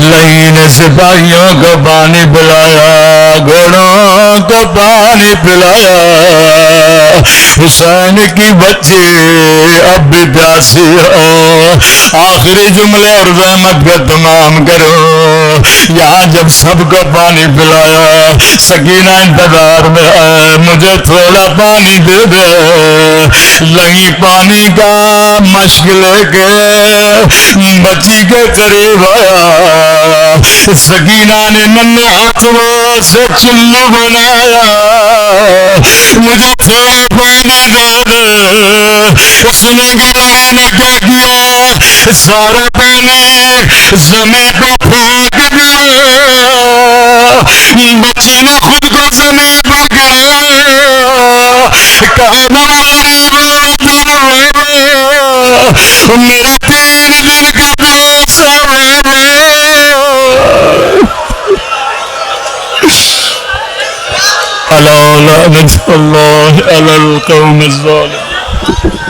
لئی نے سپاہیوں کو پانی پلایا گھوڑوں کو پانی پلایا حسین کی بچی اب بھی پیاسی ہو آخری جملے اور رحمت کو تمام کرو یہاں جب سب کو پانی پلایا سکینہ انتظار میں آئے مجھے تھوڑا پانی دے دے لہیں پانی کا مشک لے کے بچی کے قریب آیا سکینہ نے ننھے ہاتھوں سے چلو بنایا مجھے تھوڑا پانی دے دے سنیں گے میں نے کیا کیا سارا پانی زمین پہ پھینک دیا بچی نے خود کو زمین پر گرایا کہا میرا 3 دن کا دوست الا لعنت اللہ علی القوم الظالمین